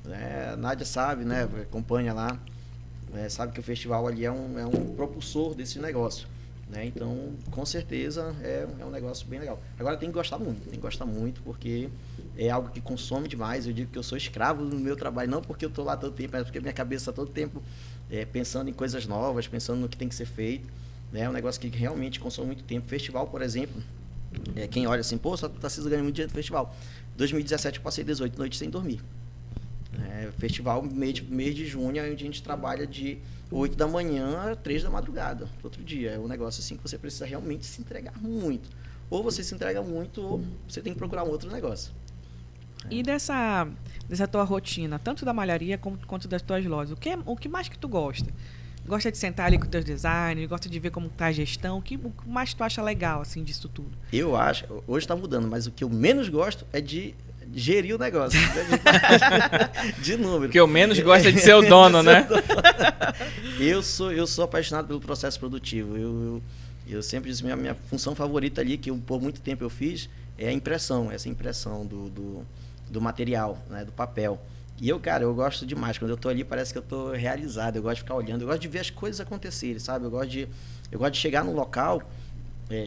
Né? A Nádia sabe, né? Acompanha lá, sabe que o festival ali é um propulsor desse negócio. Né? Então, com certeza é um negócio bem legal. Agora tem que gostar muito, porque é algo que consome demais. Eu digo que eu sou escravo do meu trabalho, não porque eu estou lá todo tempo, mas porque minha cabeça está todo tempo pensando em coisas novas, pensando no que tem que ser feito. Né? É um negócio que realmente consome muito tempo. Festival, por exemplo, quem olha assim, pô, só Tarcísio ganha muito dinheiro do festival. 2017 eu passei 18 noites sem dormir. Festival, mês de junho, onde a gente trabalha de 8 da manhã a 3 da madrugada, outro dia. É um negócio assim que você precisa realmente se entregar muito. Ou você se entrega muito, ou você tem que procurar um outro negócio. E dessa tua rotina, tanto da malharia quanto das tuas lojas, o que mais que tu gosta? Gosta de sentar ali com os teus designers, gosta de ver como tá a gestão, o que mais tu acha legal, assim, disso tudo? Eu acho, hoje está mudando, mas o que eu menos gosto é de gerir o negócio. De número. O que eu menos gosto é de ser o dono, né? Eu sou apaixonado pelo processo produtivo. Eu sempre disse, minha função favorita ali, que por muito tempo eu fiz, é a impressão, essa impressão do material, né, do papel. E eu gosto demais. Quando eu tô ali, parece que eu tô realizado. Eu gosto de ficar olhando, eu gosto de ver as coisas acontecerem, sabe? Eu gosto de chegar no local,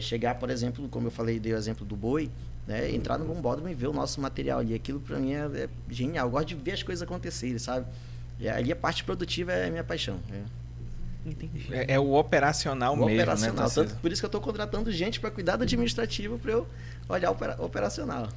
chegar, por exemplo, como eu falei, dei o exemplo do boi, né, entrar no bombódromo e ver o nosso material ali. Aquilo para mim é genial. Eu gosto de ver as coisas acontecerem, sabe? E ali a parte produtiva é a minha paixão. Entendi. É o operacional mesmo, operacional, né? Tanto por isso que eu estou contratando gente para cuidar do administrativo para eu olhar o operacional.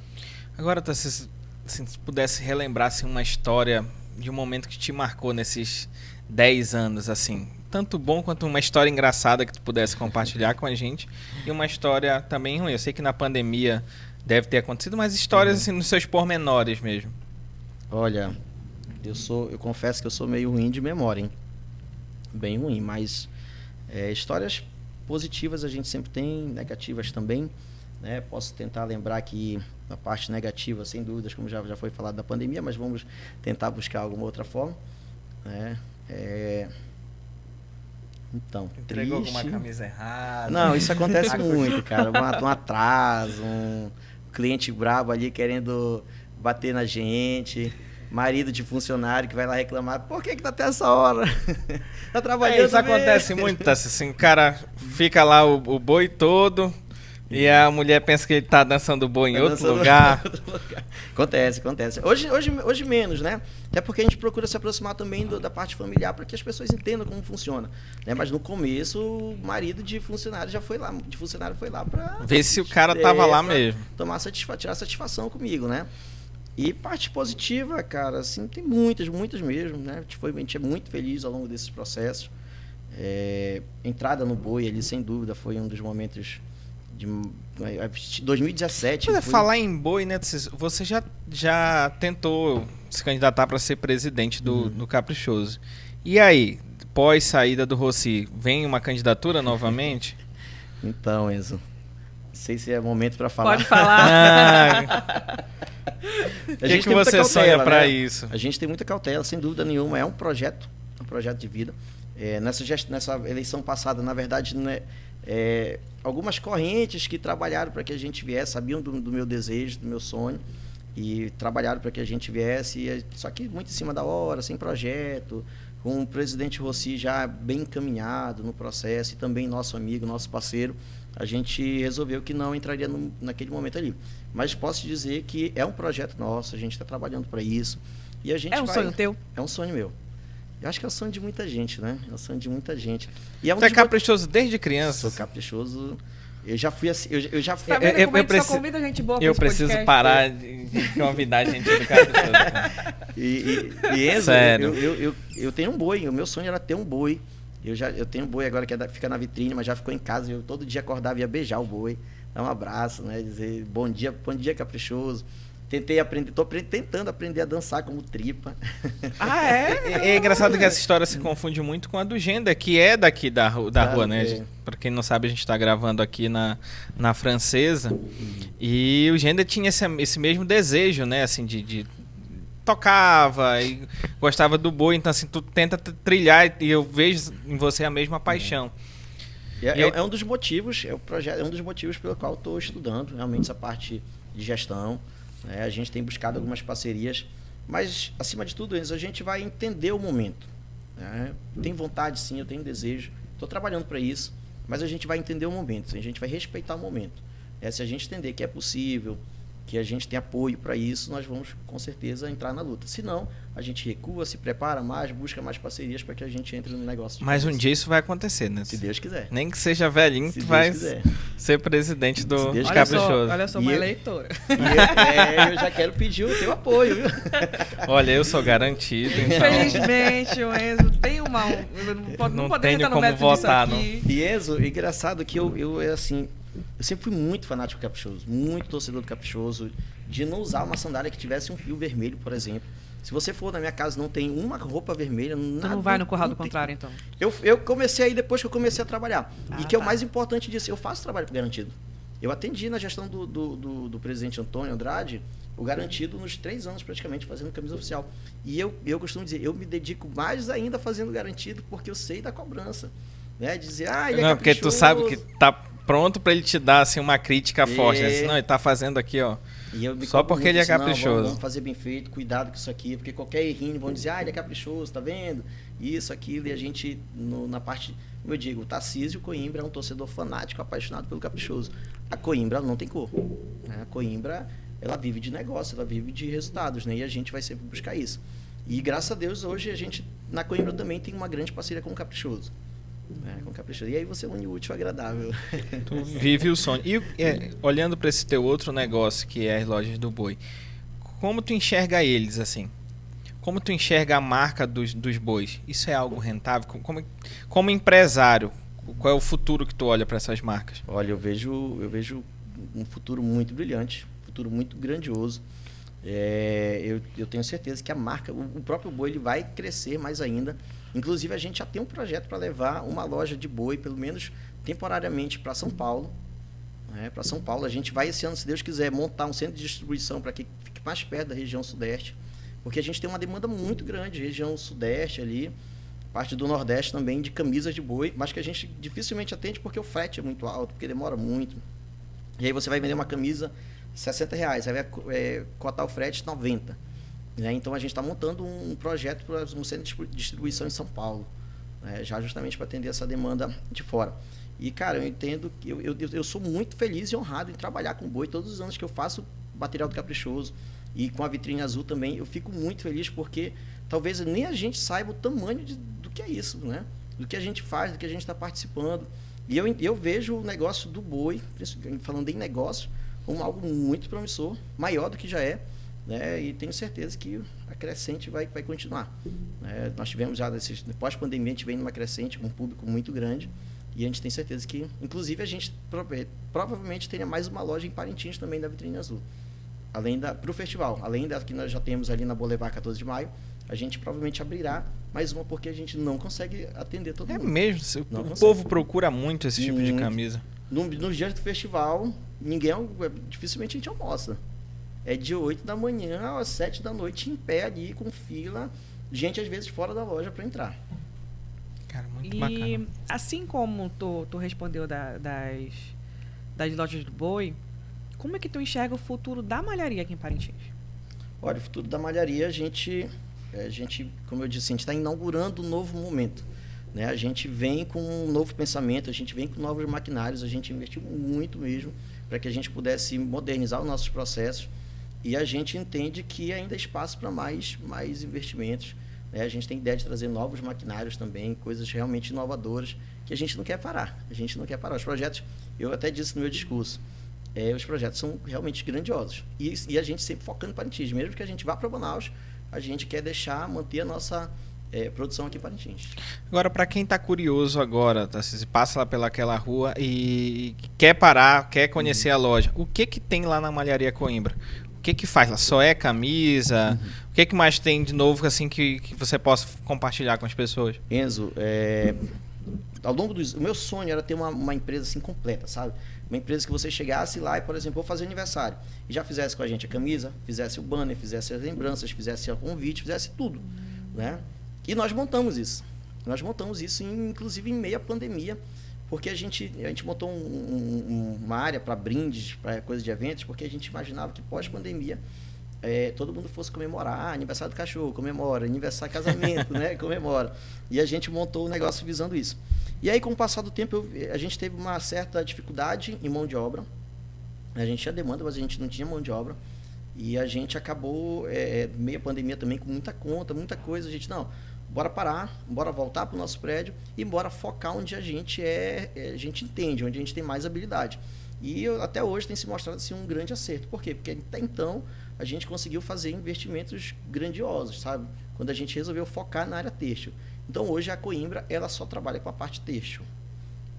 Agora, Tarcísio, se pudesse relembrar assim, uma história de um momento que te marcou nesses 10 anos, assim, tanto bom quanto uma história engraçada que tu pudesse compartilhar com a gente, e uma história também ruim. Eu sei que na pandemia deve ter acontecido, mas histórias assim nos seus pormenores mesmo. Olha, eu confesso que eu sou meio ruim de memória, hein? Bem ruim, mas histórias positivas a gente sempre tem, negativas também, né? Posso tentar lembrar aqui a parte negativa, sem dúvidas, como já foi falado da pandemia, mas vamos tentar buscar alguma outra forma, né? Então, Entregou triste. alguma camisa errada? Não, isso acontece muito, cara. Um atraso, um cliente brabo ali querendo bater na gente, marido de funcionário que vai lá reclamar, por que tá até essa hora? Tá trabalhando isso acontece muito, tá? Assim, o cara fica lá o boi todo e a mulher pensa que ele tá dançando boi em outro lugar. Acontece. Hoje menos, né? Até porque a gente procura se aproximar também da parte familiar para que as pessoas entendam como funciona. Né? Mas no começo, o marido de funcionário foi lá para ver se o cara tava lá mesmo. Tirar satisfação comigo, né? E parte positiva, cara, assim, tem muitas mesmo, né? A gente é muito feliz ao longo desses processos. Entrada no boi ali, sem dúvida, foi um dos momentos de 2017. Falar em boi, né? Você já tentou se candidatar para ser presidente do Caprichoso. E aí, pós saída do Rossi, vem uma candidatura novamente? Então, Enzo, não sei se é momento para falar. Pode falar. O que você sonha para isso? A gente tem muita cautela, sem dúvida nenhuma. É um projeto de vida. Nessa eleição passada, na verdade, né, algumas correntes que trabalharam para que a gente viesse, sabiam do meu desejo, do meu sonho, e trabalharam para que a gente viesse, só que muito em cima da hora, sem projeto, com o presidente Rossi já bem encaminhado no processo, e também nosso amigo, nosso parceiro, a gente resolveu que não entraria naquele momento ali. Mas posso dizer que é um projeto nosso, a gente está trabalhando para isso. E a gente sonho teu? É um sonho meu. Eu acho que é o sonho de muita gente, né? É o sonho de muita gente. E Você é caprichoso desde criança? Sou caprichoso. Eu já fui assim. Eu já fui. Tá vendo como a gente só convida gente boa pra esse preciso podcast? parar de convidar a gente do caprichoso. E Enzo, sério? Eu tenho um boi. O meu sonho era ter um boi Eu tenho um boi agora que fica na vitrine, mas já ficou em casa. Eu todo dia acordava e ia beijar o boi, dar um abraço, né? Dizer bom dia caprichoso. Tô tentando aprender a dançar como tripa. Ah, é? É engraçado que essa história se confunde muito com a do Genda, que é daqui da rua, né? Pra quem não sabe, a gente tá gravando aqui na Francesa. E o Genda tinha esse mesmo desejo, né? Assim, de tocava e gostava do boi. Então, assim, tu tenta trilhar e eu vejo em você a mesma paixão. É um dos motivos, é um dos motivos pelo qual eu estou estudando realmente essa parte de gestão. Né? A gente tem buscado algumas parcerias, mas acima de tudo isso, a gente vai entender o momento. Né? Tem vontade, sim, eu tenho desejo, estou trabalhando para isso, mas a gente vai entender o momento, a gente vai respeitar o momento. Se a gente entender que é possível, que a gente tem apoio para isso, nós vamos com certeza entrar na luta. Se não, a gente recua, se prepara mais, busca mais parcerias para que a gente entre no negócio. Mas um dia isso vai acontecer, né? Se Deus quiser. Nem que seja velhinho, tu vai ser presidente do Caprichoso. Olha só, uma eleitora. Eu já quero pedir o teu apoio, viu? Olha, eu sou garantido. Então... Infelizmente, o Enzo tem não podemos entrar no método votar, disso aqui. E Enzo, engraçado que eu sempre fui muito fanático do Caprichoso, muito torcedor do Caprichoso, de não usar uma sandália que tivesse um fio vermelho, por exemplo. Se você for na minha casa não tem uma roupa vermelha, nada. Tu não vai no Curral do Contrário, então? Eu comecei aí depois que eu comecei a trabalhar. E que é o mais importante disso, eu faço trabalho garantido. Eu atendi na gestão do presidente Antônio Andrade, o garantido nos 3 anos praticamente, fazendo camisa oficial. E eu costumo dizer, eu me dedico mais ainda fazendo garantido, porque eu sei da cobrança. Né? Dizer, ele é não, porque tu sabe que tá pronto para ele te dar assim, uma crítica forte. Né? Não, ele tá fazendo aqui, ó. Só porque ele é caprichoso. Vamos fazer bem feito, cuidado com isso aqui, porque qualquer errinho vão dizer, ele é caprichoso, tá vendo? Isso, aquilo, e a gente, na parte, como eu digo, o Tarcísio Coimbra é um torcedor fanático, apaixonado pelo caprichoso. A Coimbra não tem cor. Né? A Coimbra, ela vive de negócio, ela vive de resultados, né? E a gente vai sempre buscar isso. E graças a Deus, hoje a gente, na Coimbra também tem uma grande parceria com o Caprichoso. Com o Caprichoso. E aí você une o útil ao agradável. Tu vive o sonho. E olhando para esse teu outro negócio, que é as lojas do boi, como tu enxerga eles, assim? Como tu enxerga a marca dos bois? Isso é algo rentável? Como empresário, qual é o futuro que tu olha para essas marcas? Olha, eu vejo um futuro muito brilhante, um futuro muito grandioso. Eu tenho certeza que a marca, o próprio boi, ele vai crescer mais ainda. Inclusive, a gente já tem um projeto para levar uma loja de boi, pelo menos temporariamente, para São Paulo. Para São Paulo, a gente vai esse ano, se Deus quiser, montar um centro de distribuição para que fique mais perto da região sudeste, porque a gente tem uma demanda muito grande, região sudeste ali, parte do nordeste também, de camisas de boi, mas que a gente dificilmente atende porque o frete é muito alto, porque demora muito. E aí você vai vender uma camisa R$60, aí vai cotar o frete 90. Então a gente está montando um projeto para um centro de distribuição em São Paulo, já justamente para atender essa demanda de fora. E, cara, eu entendo que eu sou muito feliz e honrado em trabalhar com boi. Todos os anos que eu faço material do Caprichoso e com a vitrine azul também, eu fico muito feliz porque talvez nem a gente saiba o tamanho do que é isso, né? Do que a gente faz, do que a gente está participando. E eu vejo o negócio do boi, falando em negócio, como algo muito promissor, maior do que já é. E tenho certeza que a crescente vai continuar. Nós tivemos já, pós-pandemia, a gente vem numa crescente com um público muito grande e a gente tem certeza que, inclusive, a gente provavelmente tenha mais uma loja em Parintins também da Vitrine Azul. Para o festival, além da que nós já temos ali na Boulevard 14 de Maio, a gente provavelmente abrirá mais uma porque a gente não consegue atender todo mundo. É mesmo? O povo procura muito esse tipo de camisa. Nos dias do festival, dificilmente a gente almoça. É de 8 da manhã às 7 da noite em pé ali, com fila, gente às vezes fora da loja para entrar. Cara, muito bacana. E assim como tu respondeu das lojas do boi, como é que tu enxerga o futuro da malharia aqui em Parintins? Olha, o futuro da malharia, a gente, como eu disse, a gente está inaugurando um novo momento. A gente vem com um novo pensamento, a gente vem com novos maquinários, a gente investiu muito mesmo para que a gente pudesse modernizar os nossos processos. E a gente entende que ainda há espaço para mais investimentos. A gente tem ideia de trazer novos maquinários também, coisas realmente inovadoras, que a gente não quer parar. A gente não quer parar. Os projetos, eu até disse no meu discurso, os projetos são realmente grandiosos. E a gente sempre focando em Parintins. Mesmo que a gente vá para Manaus, a gente quer manter a nossa produção aqui em Parintins. Agora, para quem está curioso agora, tá, se passa lá pelaquela rua e quer parar, quer conhecer a loja, o que tem lá na Malharia Coimbra? O que faz lá? Só é camisa? O que mais tem de novo assim que você possa compartilhar com as pessoas? Enzo, ao longo o meu sonho era ter uma empresa assim completa, sabe? Uma empresa que você chegasse lá e, por exemplo, vou fazer aniversário e já fizesse com a gente a camisa, fizesse o banner, fizesse as lembranças, fizesse o convite, fizesse tudo, né? E nós montamos isso. Nós montamos isso, inclusive em meio à pandemia, porque a gente montou uma área para brindes, para coisa de eventos, porque a gente imaginava que pós-pandemia todo mundo fosse comemorar aniversário do cachorro, comemora, aniversário casamento, né? Comemora. E a gente montou o negócio visando isso. E aí, com o passar do tempo, a gente teve uma certa dificuldade em mão de obra. A gente tinha demanda, mas a gente não tinha mão de obra. E a gente acabou, meio pandemia também, com muita conta, muita coisa. A gente, não, bora parar, bora voltar para o nosso prédio e bora focar onde a gente a gente entende, onde a gente tem mais habilidade. E até hoje tem se mostrado assim, um grande acerto. Por quê? Porque até então a gente conseguiu fazer investimentos grandiosos, sabe? Quando a gente resolveu focar na área têxtil. Então hoje a Coimbra ela só trabalha com a parte têxtil,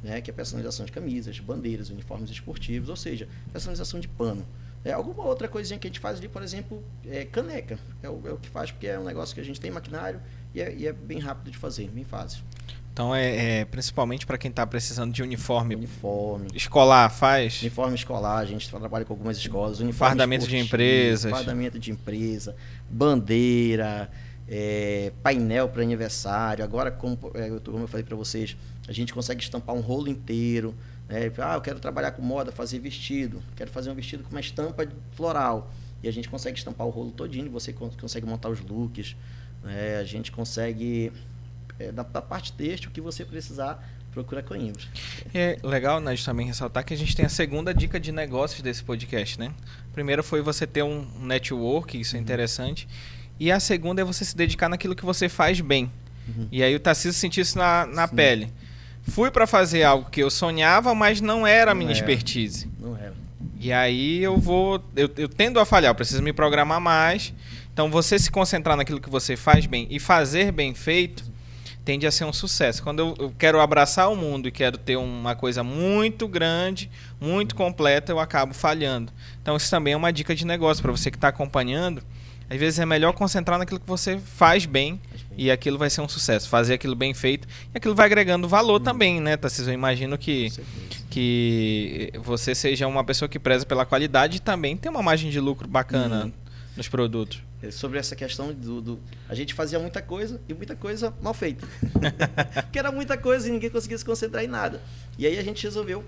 né? Que é a personalização de camisas, bandeiras, uniformes esportivos, ou seja, personalização de pano. Alguma outra coisinha que a gente faz ali, por exemplo, caneca. É o que faz porque é um negócio que a gente tem maquinário e é bem rápido de fazer, bem fácil. Então principalmente para quem está precisando de uniforme escolar, faz? Uniforme escolar, a gente trabalha com algumas escolas. Fardamento de empresas. Fardamento de empresa, bandeira, painel para aniversário. Agora, como eu falei para vocês, a gente consegue estampar um rolo inteiro. Eu quero trabalhar com moda, fazer vestido. Quero fazer um vestido com uma estampa floral. E a gente consegue estampar o rolo todinho, você consegue montar os looks. A gente consegue... da parte têxtil, que você precisar, procura Coimbra. É legal, né, também ressaltar que a gente tem a segunda dica de negócios desse podcast, né? Primeiro foi você ter um network, isso é interessante. E a segunda é você se dedicar naquilo que você faz bem. E aí o Tarcísio sentiu isso na pele. Fui para fazer algo que eu sonhava, mas não era a minha expertise. Não era. E aí eu tendo a falhar, eu preciso me programar mais. Então você se concentrar naquilo que você faz bem e fazer bem feito tende a ser um sucesso. Quando eu quero abraçar o mundo e quero ter uma coisa muito grande, muito completa, eu acabo falhando. Então isso também é uma dica de negócio para você que está acompanhando. Às vezes é melhor concentrar naquilo que você faz bem e aquilo vai ser um sucesso. Fazer aquilo bem feito e aquilo vai agregando valor também, né, Tarcísio? Eu imagino que você seja uma pessoa que preza pela qualidade e também tem uma margem de lucro bacana nos produtos. Sobre essa questão a gente fazia muita coisa e muita coisa mal feita. Porque era muita coisa e ninguém conseguia se concentrar em nada. E aí a gente resolveu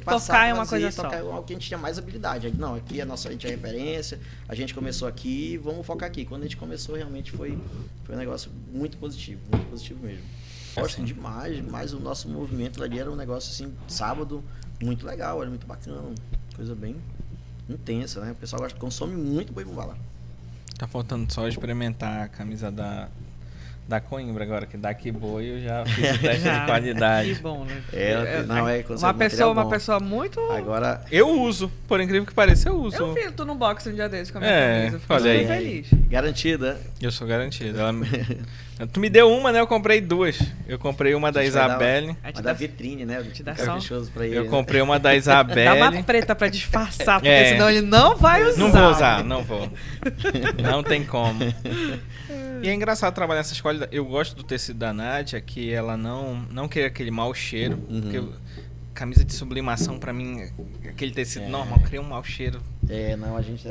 focar em uma coisa só. Tocar algo que a gente tinha mais habilidade. Não, aqui a gente é referência, a gente começou aqui, vamos focar aqui. Quando a gente começou, realmente foi um negócio muito positivo mesmo. Gosto demais, mas o nosso movimento ali era um negócio assim, sábado, muito legal, era muito bacana, coisa bem intensa, né? O pessoal consome muito boi bumbá lá. Tá faltando só experimentar a camisa da Coimbra agora, que daqui boi eu já fiz o teste de qualidade. Que bom, né? Uma pessoa muito... Agora, eu uso, por incrível que pareça, eu uso. Eu vi tu no box um dia desses com a minha camisa. Fiquei olha aí. super feliz. Garantida. Eu sou garantido. Tu me deu uma, né? Eu comprei duas. Eu comprei uma da Isabelle. Uma da vitrine, né? Te dá só. Pra ele, eu comprei uma da Isabelle. Dá uma preta pra disfarçar, porque senão ele não vai usar. Não vou usar, não vou. Não tem como. E é engraçado trabalhar essas qualidades. Eu gosto do tecido da Nádia, que ela não quer aquele mau cheiro. Porque camisa de sublimação, pra mim, aquele tecido normal, cria um mau cheiro. A gente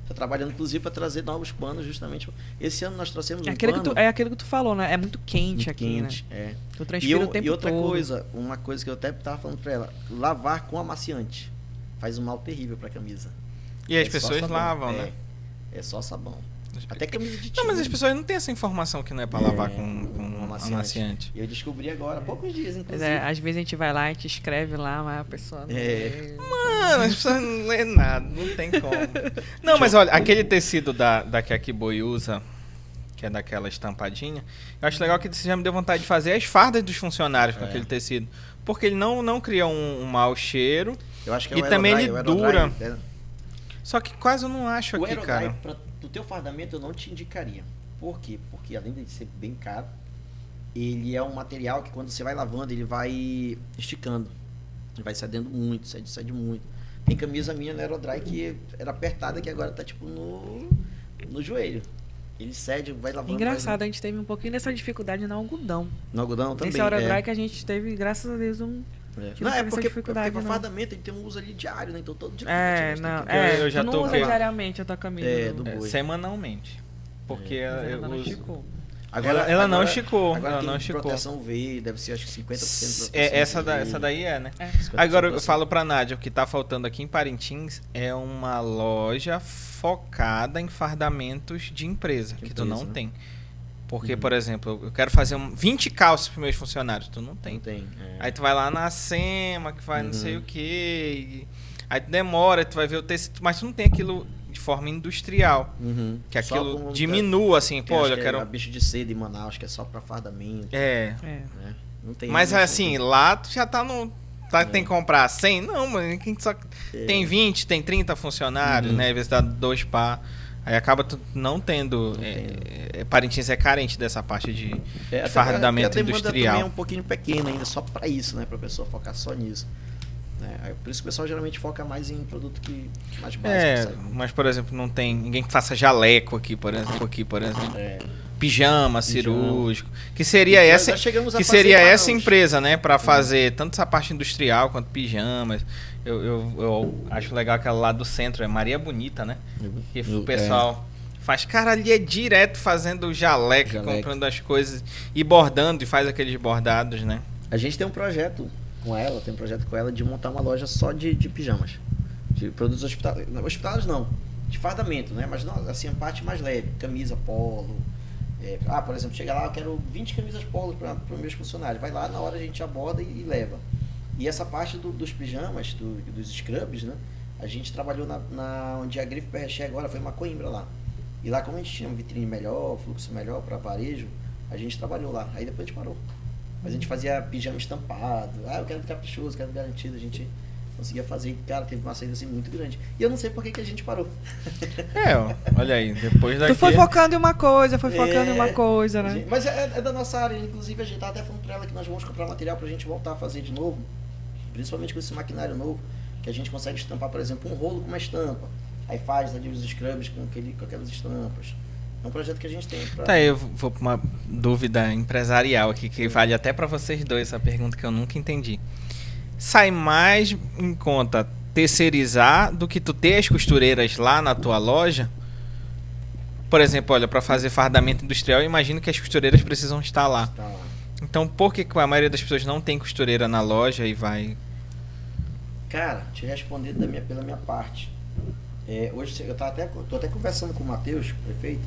tá trabalhando, inclusive, para trazer novos panos, justamente. Esse ano nós trouxemos um pano... É aquilo que tu falou, né? É muito quente aqui, né? Tu transpira o tempo todo. E outra coisa, uma coisa que eu até tava falando para ela, lavar com amaciante faz um mal terrível para a camisa. E as pessoas lavam, né? É só sabão. Até camisa de time. Não, mas as pessoas não têm essa informação que não é para lavar com amaciante. Eu descobri agora, há poucos dias, inclusive. Às vezes a gente vai lá, a gente escreve lá, mas a pessoa não lê. Mano, as pessoas não lê nada, não tem como. Não, mas olha, aquele tecido da que a Kiboi usa, que é daquela estampadinha, eu acho legal que você já me deu vontade de fazer as fardas dos funcionários com aquele tecido. Porque ele não cria um mau cheiro. Eu acho que e também ele dura. Só que quase eu não acho aqui, cara. Do teu fardamento eu não te indicaria. Por quê? Porque além de ser bem caro, ele é um material que quando você vai lavando, ele vai esticando. Ele vai cedendo muito, cede muito. Tem camisa minha na Aerodry que era apertada, que agora tá tipo no joelho. Ele cede, vai lavando. Engraçado, a gente teve um pouquinho dessa dificuldade no algodão. No algodão também. Nesse Aerodry que a gente teve, graças a Deus, Não, é porque para fardamento ele tem um uso ali diário, né? Então todo dia. Eu já tu não tô usa diariamente a tua camisa. Do boi. Semanalmente. Porque Ela não eu uso... esticou. Ela não esticou. Agora Ela tem não esticou. proteção V, deve ser acho que 50% de proteção Essa daí é, né? É. Agora eu falo pra Nádia, o que tá faltando aqui em Parintins é uma loja focada em fardamentos de empresa, que tu não né? tem. Porque, por exemplo, eu quero fazer 20 calças para meus funcionários, tu não tem. Não tem. Aí tu vai lá na SEMA, que faz não sei o quê. Aí tu demora, tu vai ver o tecido, mas tu não tem aquilo de forma industrial. Que Só aquilo como- diminua, assim, Tem, pô, acho eu que quero... a bicho de seda em Manaus, que é só para fardamento. É. Né? Não tem Mas realmente, assim, lá tu já tá no... Tem que comprar 100? Não, mano, quem só... Tem 20, tem 30 funcionários, né? Às vezes dá 2 par. Aí acaba tu não tendo... Parintins é carente dessa parte de até fardamento porque a demanda industrial. também é um pouquinho pequena ainda, só para isso, né? Para a pessoa focar só nisso. Né? Por isso que o pessoal geralmente foca mais em produto que mais básico. Sabe? Mas por exemplo, não tem ninguém que faça jaleco aqui, por exemplo. Pijama cirúrgico. Que seria Nós essa, já chegamos a que fazer seria para essa os- empresa, né? Para fazer tanto essa parte industrial quanto pijamas. Eu acho legal aquela lá do centro, é Maria Bonita, né? Que o pessoal faz, cara, ali é direto fazendo jaleco, comprando as coisas e bordando, e faz aqueles bordados, né? A gente tem um projeto com ela, de montar uma loja só de pijamas. De produtos hospitalares não, de fardamento, né? Mas não, assim, a parte mais leve, camisa, polo. Por exemplo, chega lá, eu quero 20 camisas polo para os meus funcionários. Vai lá, na hora a gente aborda e leva. E essa parte dos pijamas, dos scrubs, né? A gente trabalhou onde a Grife PRX agora foi uma Coimbra lá. E lá, como a gente tinha uma vitrine melhor, fluxo melhor para varejo, a gente trabalhou lá. Aí depois a gente parou. Mas a gente fazia pijama estampado. Eu quero caprichoso, quero garantido. A gente conseguia fazer. Cara, teve uma saída assim muito grande. E eu não sei por que a gente parou. Olha aí, depois daqui... Tu foi focando em uma coisa, né? Mas é da nossa área. Inclusive, a gente tá até falando pra ela que nós vamos comprar material pra gente voltar a fazer de novo. Principalmente com esse maquinário novo, que a gente consegue estampar, por exemplo, um rolo com uma estampa. Aí faz ali os scrubs com aquelas estampas. É um projeto que a gente tem pra... Eu vou para uma dúvida empresarial aqui, que vale até para vocês dois, essa pergunta que eu nunca entendi. Sai mais em conta terceirizar do que tu ter as costureiras lá na tua loja? Por exemplo, olha, para fazer fardamento industrial, eu imagino que as costureiras precisam estar lá. Tá lá. Então, por que a maioria das pessoas não tem costureira na loja e vai... Cara, te respondendo pela minha parte. Hoje eu tô até conversando com o Matheus, prefeito,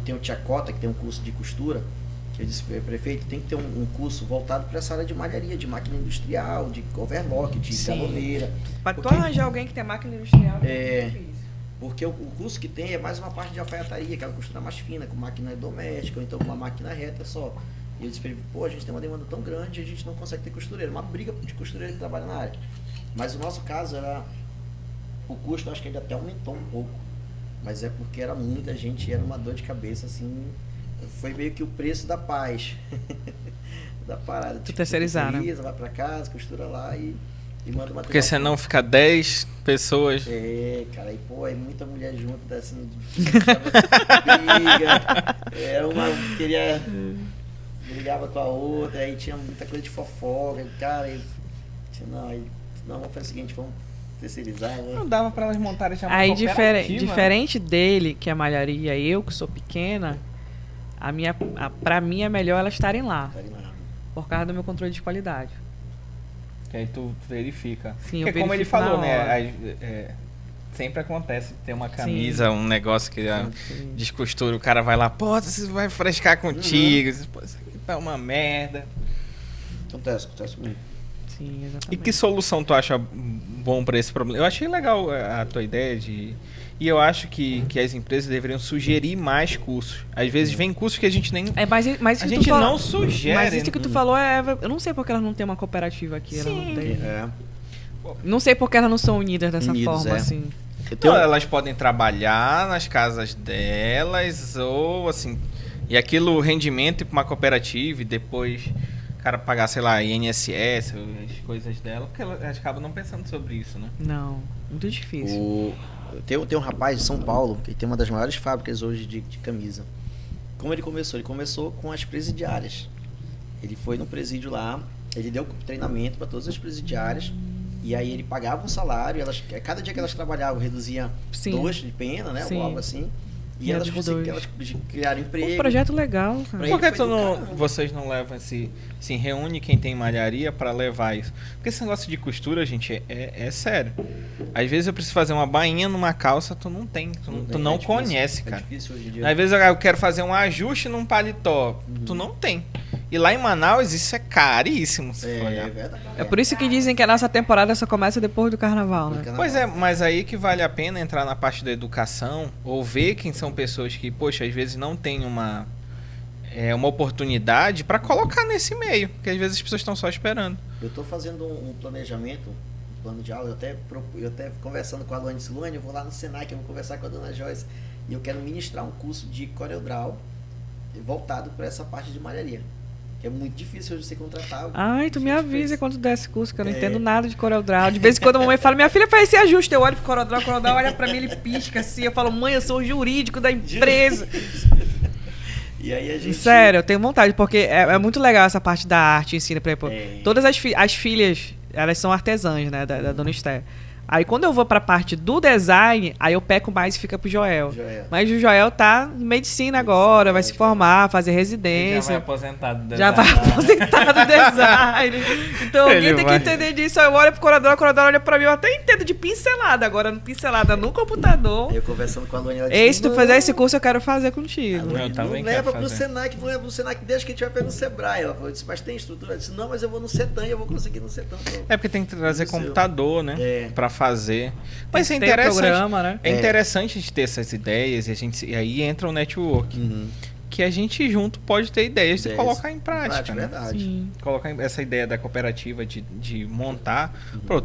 tem o Tiacota, que tem um curso de costura, que eu disse, prefeito, tem que ter um curso voltado para essa área de malharia, de máquina industrial, de overlock, de galoneira. Pra tu arranjar alguém que tem máquina industrial, porque o curso que tem é mais uma parte de alfaiataria, aquela costura mais fina, com máquina doméstica, ou então com uma máquina reta só. E eu disse pra ele, a gente tem uma demanda tão grande, a gente não consegue ter costureira. Uma briga de costureira que trabalha na área. Mas o nosso caso era... O custo, acho que ele até aumentou um pouco. Mas é porque era muita gente e era uma dor de cabeça, assim... Foi meio que o preço da paz. Da parada. Tu terceirizar, né? Vai pra casa, costura lá e manda material. Porque senão fica 10 pessoas... Cara, aí, é muita mulher junto, assim... briga. Uma queria... Brigava com a outra, aí tinha muita coisa de fofoca, cara, vamos fazer o seguinte, vamos terceirizar, né? Não dava para elas montarem já uma Aí, cooperativa, diferente dele, que é malharia, eu que sou pequena, pra mim é melhor elas estarem lá, por causa do meu controle de qualidade. Que aí tu verifica. Sim, porque como ele falou, né? Sempre acontece ter uma camisa, um negócio que descostura, o cara vai lá, você vai frescar contigo, isso aqui tá uma merda. Acontece muito. Sim, exatamente. E que solução tu acha bom pra esse problema? Eu achei legal a tua ideia de... E eu acho que as empresas deveriam sugerir mais cursos. Às vezes vem cursos que a gente nem... Mas a gente não sugere. Mas isso que tu falou eu não sei porque elas não têm uma cooperativa aqui. Sim. Não sei porque elas não são unidas dessa forma, assim. Então, elas podem trabalhar nas casas delas ou assim, e aquilo rendimento ir para uma cooperativa e depois o cara pagar, sei lá, INSS, as coisas dela, porque elas acabam não pensando sobre isso, né? Não, muito difícil. Tem um rapaz de São Paulo, que tem uma das maiores fábricas hoje de camisa. Como ele começou? Ele começou com as presidiárias. Ele foi no presídio lá, ele deu treinamento para todas as presidiárias, e aí ele pagava um salário, cada dia que elas trabalhavam reduzia 2 de pena, né? Ou algo assim. E elas criaram emprego. Um projeto legal, cara. Por que vocês não levam assim, reúne quem tem malharia para levar isso? Porque esse negócio de costura, gente, é sério. Às vezes eu preciso fazer uma bainha numa calça, tu não tem, tu não conhece, cara. Difícil hoje em dia. Às vezes eu quero fazer um ajuste num paletó, tu não tem. E lá em Manaus isso é caríssimo, se for olhar. É por isso que dizem que a nossa temporada só começa depois do carnaval, né? Pois é, mas aí que vale a pena entrar na parte da educação, ou ver quem são pessoas que, poxa, às vezes não tem uma oportunidade para colocar nesse meio, porque às vezes as pessoas estão só esperando. Eu estou fazendo um planejamento, um plano de aula, eu até conversando com a Luane Silvânia, eu vou lá no Senac, eu vou conversar com a dona Joyce, e eu quero ministrar um curso de CorelDRAW voltado para essa parte de malharia. É muito difícil hoje você contratar. Ai, tu me avisa quando der esse curso, que eu não entendo nada de CorelDRAW. De vez em quando a mamãe fala, minha filha faz esse ajuste. Eu olho pro CorelDRAW olha pra mim, ele pisca assim. Eu falo, mãe, eu sou o jurídico da empresa. E aí a gente... Sério, eu tenho vontade, porque é muito legal essa parte da arte, ensina, por exemplo. Todas as filhas, elas são artesãs, né, da Dona Esther. Aí quando eu vou pra parte do design, aí eu peco mais e fica pro Joel. Mas o Joel tá em medicina agora, vai se formar, fazer residência. Já vai aposentado do design. Já vai aposentado do design. Então alguém tem que entender disso. Eu olho pro CorelDRAW, o CorelDRAW olha pra mim, eu até entendo de pincelada. Agora, pincelada no computador. Aí eu conversando com a Luane, ela disse, ei, se tu fizer esse curso, eu quero fazer contigo. Não leva pro Senac, deixa que a gente vai pegar no Sebrae. Ela falou, mas tem estrutura? Eu disse, não, mas eu vou no Setan e eu vou conseguir no Setan. É porque tem que trazer computador, né? Pra fazer. Mas é interessante. Programa, né? É interessante a gente ter essas ideias e aí entra o network. Que a gente junto pode ter ideias e colocar em prática. Né? Verdade. Colocar essa ideia da cooperativa de montar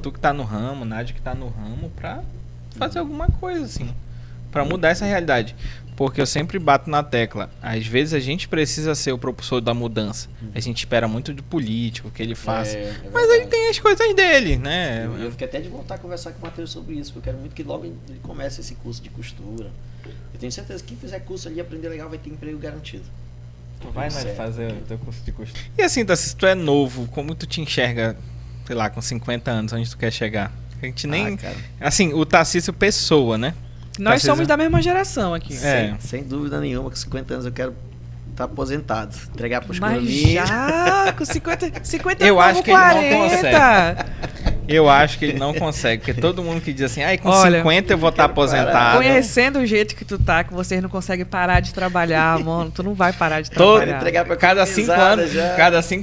tu que tá no ramo, Nádia que tá no ramo, pra fazer alguma coisa assim. Pra mudar essa realidade. Porque eu sempre bato na tecla. Às vezes a gente precisa ser o propulsor da mudança. A gente espera muito do político, que ele faça. Mas ele tem as coisas dele, né? Eu fiquei até de voltar a conversar com o Matheus sobre isso, porque eu quero muito que logo ele comece esse curso de costura. Eu tenho certeza que quem fizer curso ali e aprender legal vai ter emprego garantido. Tu vai fazer o teu curso de costura. E assim, se tu é novo, como tu te enxerga, sei lá, com 50 anos, onde tu quer chegar? A gente nem... assim, o Tarcísio Pessoa, né? Nós somos da mesma geração aqui. Sem dúvida nenhuma, com 50 anos eu quero estar aposentado. Entregar para os Mas já, com 50 eu anos, acho que 40. Ele não consegue. Eu acho que ele não consegue, porque todo mundo que diz assim, com 50 eu vou estar aposentado. Conhecendo o jeito que tu tá, que vocês não conseguem parar de trabalhar, mano, tu não vai parar de trabalhar. Entregar pra cada 5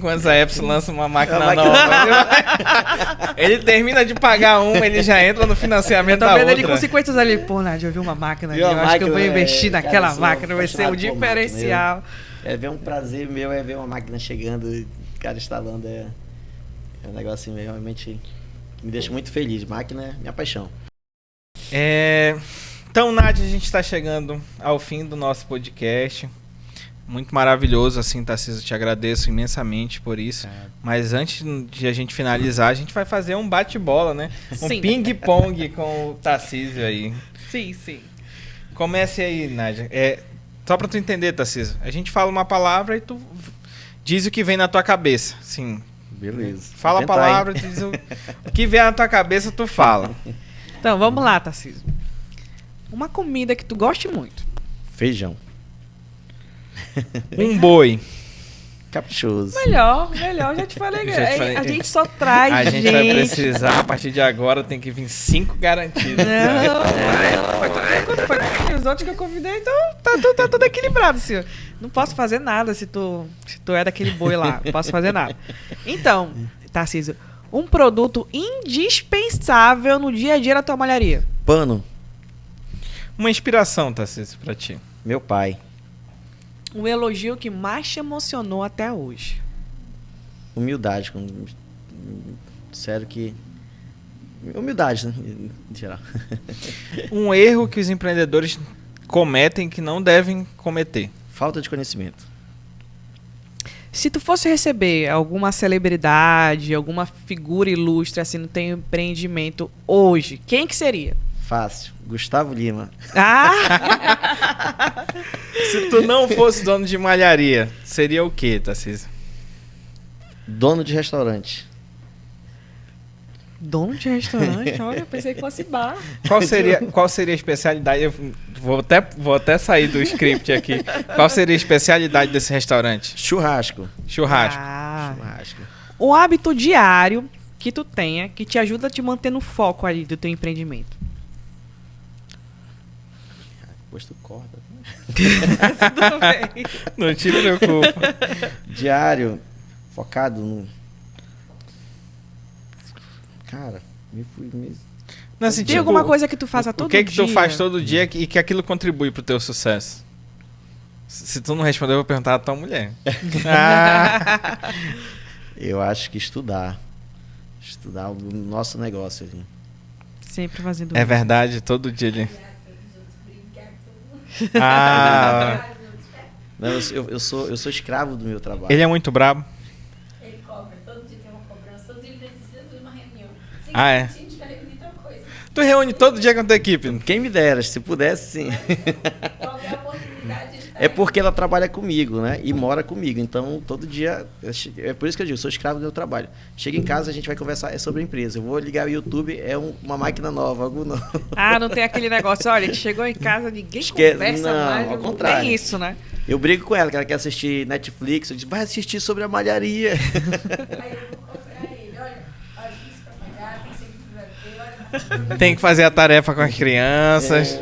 anos a Epson lança uma máquina nova. Ele termina de pagar ele já entra no financiamento da outra. Tô vendo ele com 50 anos ali, pô, Nádia, eu vi uma máquina ali, eu acho que eu vou investir naquela máquina, vai ser um diferencial. É um prazer meu, é ver uma máquina chegando, o cara instalando, é um negócio assim, realmente me deixa muito feliz. Máquina é minha paixão. Então, Nádia, a gente está chegando ao fim do nosso podcast. Muito maravilhoso, assim, Tarcísio, te agradeço imensamente por isso. Mas antes de a gente finalizar, a gente vai fazer um bate-bola, né? Um ping-pong com o Tarcísio aí. Sim. Comece aí, Nádia. Só para tu entender, Tarcísio, a gente fala uma palavra e tu diz o que vem na tua cabeça. Sim. Beleza. Fala a palavra, diz o que vier na tua cabeça, tu fala. Então, vamos lá, Tarcísio. Uma comida que tu goste muito. Feijão. Um boi. Caprichoso. Melhor, já te falei. A gente só traz a gente vai precisar, a partir de agora tem que vir 5 garantidos. Não, os outros que eu convidei, então tá tudo equilibrado, senhor. Não posso fazer nada se tu é daquele boi lá. Não posso fazer nada. Então, Tarcísio, um produto indispensável no dia a dia da tua malharia. Pano. Uma inspiração, Tarcísio, pra ti. Meu pai. Um elogio que mais te emocionou até hoje. Humildade. Sério que Humildade, né? Em geral. Um erro que os empreendedores cometem que não devem cometer. Falta de conhecimento. Se tu fosse receber alguma celebridade, alguma figura ilustre assim no teu empreendimento hoje, quem que seria? Fácil. Gustavo Lima. Ah! Se tu não fosse dono de malharia, seria o quê, Tarcísio? Dono de restaurante. Dono de restaurante? Olha, eu pensei que fosse bar. Qual seria a especialidade? Eu vou até sair do script aqui. Qual seria a especialidade desse restaurante? Churrasco. Churrasco. Ah. Churrasco. Um hábito diário que tu tenha que te ajuda a te manter no foco ali do teu empreendimento. Depois tu corta. Tudo bem. Não te preocupa. Diário. Focado no... Cara, Não, assim, Tem tipo, alguma coisa que tu faça todo O que dia? tu faz todo dia e que aquilo contribui pro teu sucesso? Se tu não responder, eu vou perguntar à tua mulher. Eu acho que estudar. Estudar o nosso negócio ali. Sempre fazendo É verdade, todo dia ele... Ah, Não, eu sou escravo do meu trabalho. ele é muito brabo. Ele cobra, todo dia tem uma cobrança, todo dia ele precisa de uma reunião. Ah, é? A gente vai reunir tal coisa. Tu reúne todo dia com a tua equipe. Quem me dera, se pudesse, sim. Qualquer oportunidade ele tá É porque ela trabalha comigo, né? E mora comigo. Então, todo dia... É por isso que eu digo, eu sou escravo do meu trabalho. Chega em casa, a gente vai conversar sobre a empresa. Eu vou ligar o YouTube, é uma máquina nova, algo novo. Ah, não tem aquele negócio, olha, ele chegou em casa, ninguém Esquece, conversa não, mais. ao Não contrário. tem isso, né? Eu brigo com ela, que ela quer assistir Netflix. Eu disse, vai assistir sobre a malharia. Aí eu vou cobrar ele, olha isso pra pagar, tem sempre que vai ter, olha. Tem que fazer a tarefa com as crianças.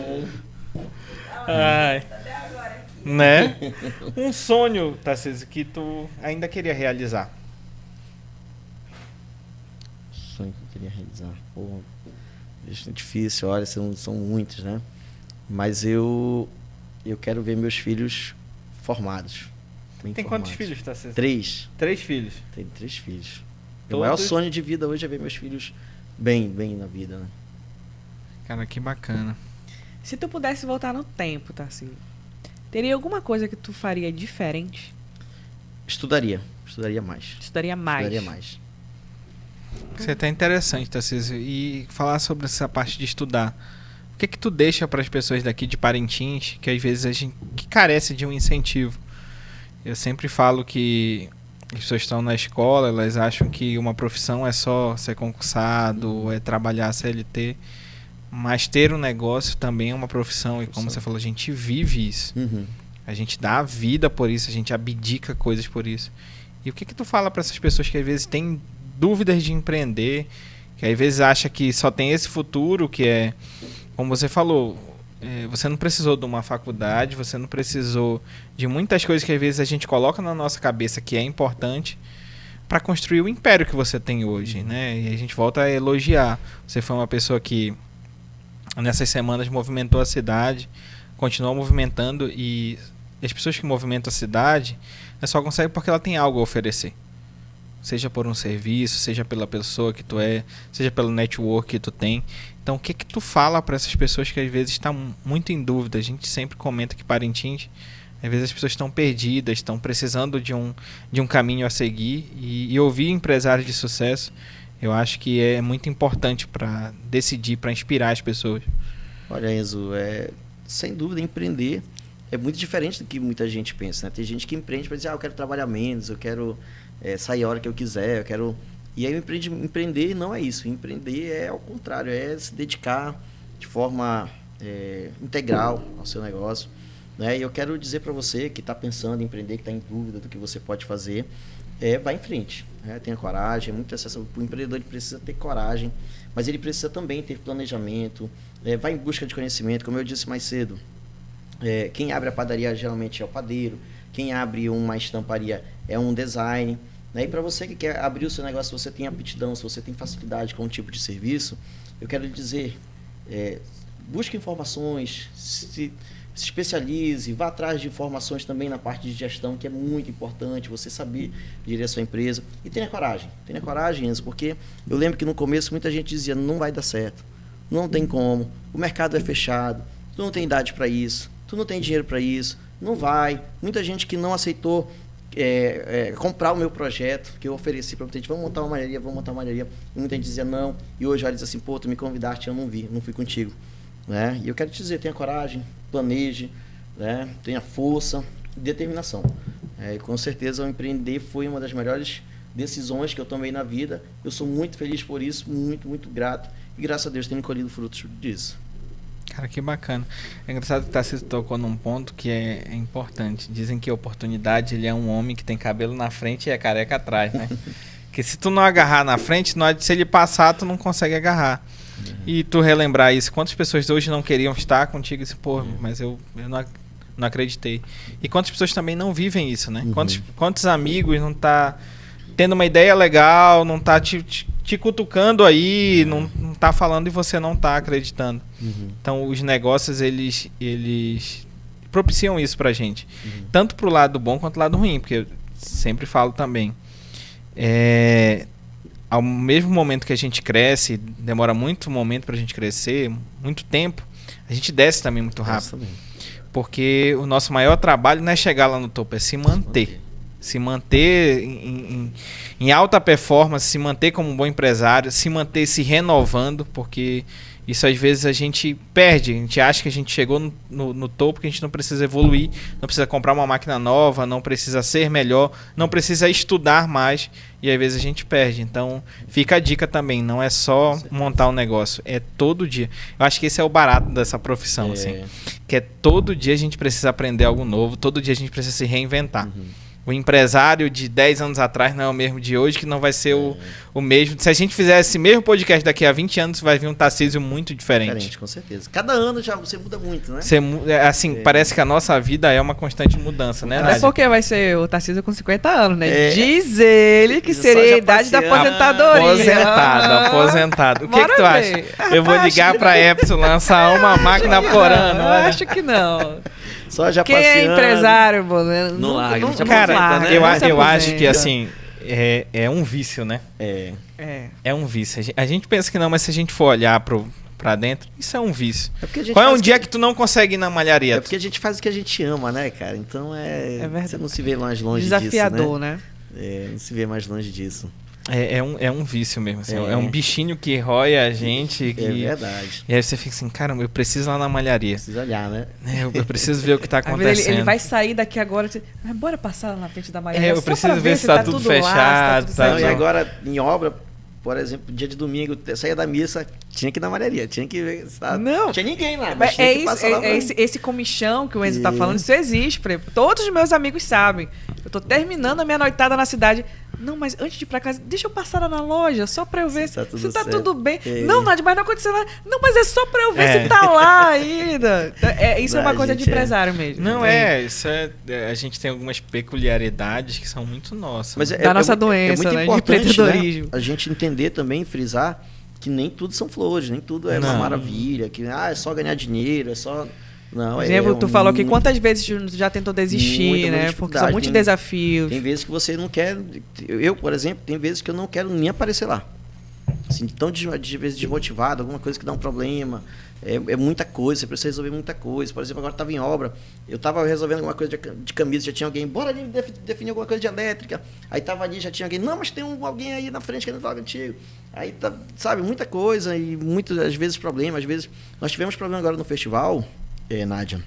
Ai, Até agora aqui. né? Um sonho, Tarcísio, que tu ainda queria realizar. Sonho que eu queria realizar. Pô, isso é difícil, olha, são muitos, né? Mas eu quero ver meus filhos formados. bem Tem quantos formados. filhos, Tarcísio? 3. 3 filhos. Tenho 3 filhos. O Todos? maior sonho de vida hoje é ver meus filhos bem na vida, né? Cara, que bacana. Se tu pudesse voltar no tempo, tá assim, teria alguma coisa que tu faria diferente? Estudaria mais. Estudaria mais. Estudaria mais. Isso é até interessante, Tarcísio. E falar sobre essa parte de estudar. O que tu deixa para as pessoas daqui de Parintins, que às vezes a gente que carece de um incentivo? Eu sempre falo que as pessoas estão na escola, elas acham que uma profissão é só ser concursado, é trabalhar CLT. Mas ter um negócio também é uma profissão. E como você falou, a gente vive isso. Uhum. A gente dá a vida por isso, a gente abdica coisas por isso. E o que tu fala para essas pessoas que às vezes têm dúvidas de empreender, que às vezes acha que só tem esse futuro, que é, como você falou, você não precisou de uma faculdade, você não precisou de muitas coisas que às vezes a gente coloca na nossa cabeça que é importante para construir o império que você tem hoje, né? E a gente volta a elogiar. Você foi uma pessoa que nessas semanas movimentou a cidade, continua movimentando, e as pessoas que movimentam a cidade só conseguem porque ela tem algo a oferecer. Seja por um serviço, seja pela pessoa que tu é, seja pelo network que tu tem. Então, o que tu fala para essas pessoas que às vezes estão muito em dúvida? A gente sempre comenta que Parintins, às vezes as pessoas estão perdidas, estão precisando de um caminho a seguir, e ouvir empresários de sucesso, eu acho que é muito importante para decidir, para inspirar as pessoas. Olha, Enzo, sem dúvida, empreender é muito diferente do que muita gente pensa, né? Tem gente que empreende para dizer, eu quero trabalhar menos, eu quero sair a hora que eu quiser, eu quero... E aí empreender não é isso. Empreender é ao contrário, é se dedicar de forma integral ao seu negócio, né? E eu quero dizer para você que está pensando em empreender, que está em dúvida do que você pode fazer, vá em frente, né? Tenha coragem. É muito necessário. O empreendedor ele precisa ter coragem, mas ele precisa também ter planejamento, vá em busca de conhecimento, como eu disse mais cedo. Quem abre a padaria geralmente é o padeiro, quem abre uma estamparia é um design, né? E para você que quer abrir o seu negócio, se você tem aptidão, se você tem facilidade com um tipo de serviço, eu quero lhe dizer, busque informações, se especialize, vá atrás de informações também na parte de gestão, que é muito importante, você saber gerir a sua empresa. E tenha coragem, Enzo, porque eu lembro que no começo muita gente dizia, não vai dar certo, não tem como, o mercado é fechado, tu não tem idade para isso, tu não tem dinheiro para isso, não vai. Muita gente que não aceitou comprar o meu projeto, que eu ofereci para muita gente, vamos montar uma malharia, e muita gente dizia não, e hoje olha diz assim, pô, tu me convidaste, eu não fui contigo. Né? E eu quero te dizer, tenha coragem, planeje, né? Tenha força e determinação. Com certeza o empreender foi uma das melhores decisões que eu tomei na vida. Eu sou muito feliz por isso, muito, muito grato. E graças a Deus tenho colhido frutos disso. Cara, que bacana. É engraçado que o Tarcísio tocou num ponto que é importante. Dizem que a oportunidade, ele é um homem que tem cabelo na frente e é careca atrás, né? Porque se tu não agarrar na frente, se ele passar, tu não consegue agarrar. E tu relembrar isso, quantas pessoas hoje não queriam estar contigo e disse, pô, mas eu não acreditei. E quantas pessoas também não vivem isso, né? Quantos amigos não tá tendo uma ideia legal, não tá te cutucando aí, não tá falando e você não tá acreditando. Então os negócios, eles propiciam isso pra gente. Tanto pro lado bom quanto pro lado ruim, porque eu sempre falo também. Ao mesmo momento que a gente cresce, demora muito momento pra gente crescer, muito tempo, a gente desce também muito rápido. Porque o nosso maior trabalho não é chegar lá no topo, é se manter. Se manter em alta performance, se manter como um bom empresário, se manter se renovando, porque isso às vezes a gente perde. A gente acha que a gente chegou no topo, que a gente não precisa evoluir, não precisa comprar uma máquina nova, não precisa ser melhor, não precisa estudar mais, e às vezes a gente perde. Então fica a dica também, não é só montar um negócio, é todo dia. Eu acho que esse é o barato dessa profissão, assim, que é todo dia a gente precisa aprender algo novo, todo dia a gente precisa se reinventar. O empresário de 10 anos atrás não é o mesmo de hoje, que não vai ser o mesmo. Se a gente fizer esse mesmo podcast daqui a 20 anos, vai vir um Tarcísio muito diferente. Com certeza. Cada ano já você muda muito, né? Parece que a nossa vida é uma constante mudança, né, Nádia? É porque vai ser o Tarcísio com 50 anos, né? Diz ele que seria a idade da aposentadoria. Aposentado. O que tu acha? Eu vou ligar pra Epson, lançar uma máquina por ano. Eu acho que não. Só já quem é empresário, mano? Não larga, não cara, aposenta, né? Eu acho que, assim, é um vício, né? É um vício. A gente pensa que não, mas se a gente for olhar pra dentro, isso é um vício. Qual é um dia que tu não consegue ir na malharia? É porque a gente faz o que a gente ama, né, cara? Então você não se vê mais longe desafiador, disso, né? Não se vê mais longe disso. É um vício mesmo, assim, é um bichinho que rói a gente. É verdade. E aí você fica assim, caramba, eu preciso ir lá na malharia. Preciso olhar, né? Eu preciso ver o que tá acontecendo. Ele vai sair daqui agora, bora passar lá na frente da malharia. Eu preciso ver se tá tudo fechado. E agora, em obra, por exemplo, dia de domingo, saía da missa, tinha que ir na malharia, tinha que ver se tá... Não tinha ninguém lá. Esse comichão que o Enzo tá falando, isso existe. Todos os meus amigos sabem. Eu tô terminando a minha noitada na cidade. Não, mas antes de ir pra casa, deixa eu passar lá na loja, só pra eu ver se tá tudo bem. Não, Nádia, mas não aconteceu nada. Não, mas é só pra eu ver se tá lá ainda. Isso é uma coisa de empresário mesmo. Não, isso a gente tem algumas peculiaridades que são muito nossas. Mas da nossa doença, muito né? importante, né? A gente entender também, frisar, que nem tudo são flores, nem tudo é uma maravilha, que é só ganhar dinheiro, é só... Não, por exemplo, tu falou que quantas vezes tu já tentou desistir, né? Porque são muitos desafios. Tem vezes que você não quer... Eu, por exemplo, tem vezes que eu não quero nem aparecer lá. Assim, tão de vezes desmotivado, alguma coisa que dá um problema. É muita coisa, você precisa resolver muita coisa. Por exemplo, agora estava em obra, eu estava resolvendo alguma coisa de camisa, já tinha alguém, bora ali definir alguma coisa de elétrica. Aí estava ali, já tinha alguém, não, mas tem alguém aí na frente querendo falar contigo. Aí, sabe, muita coisa e muitas, às vezes, problemas. Às vezes, nós tivemos problema agora no festival, Nádia,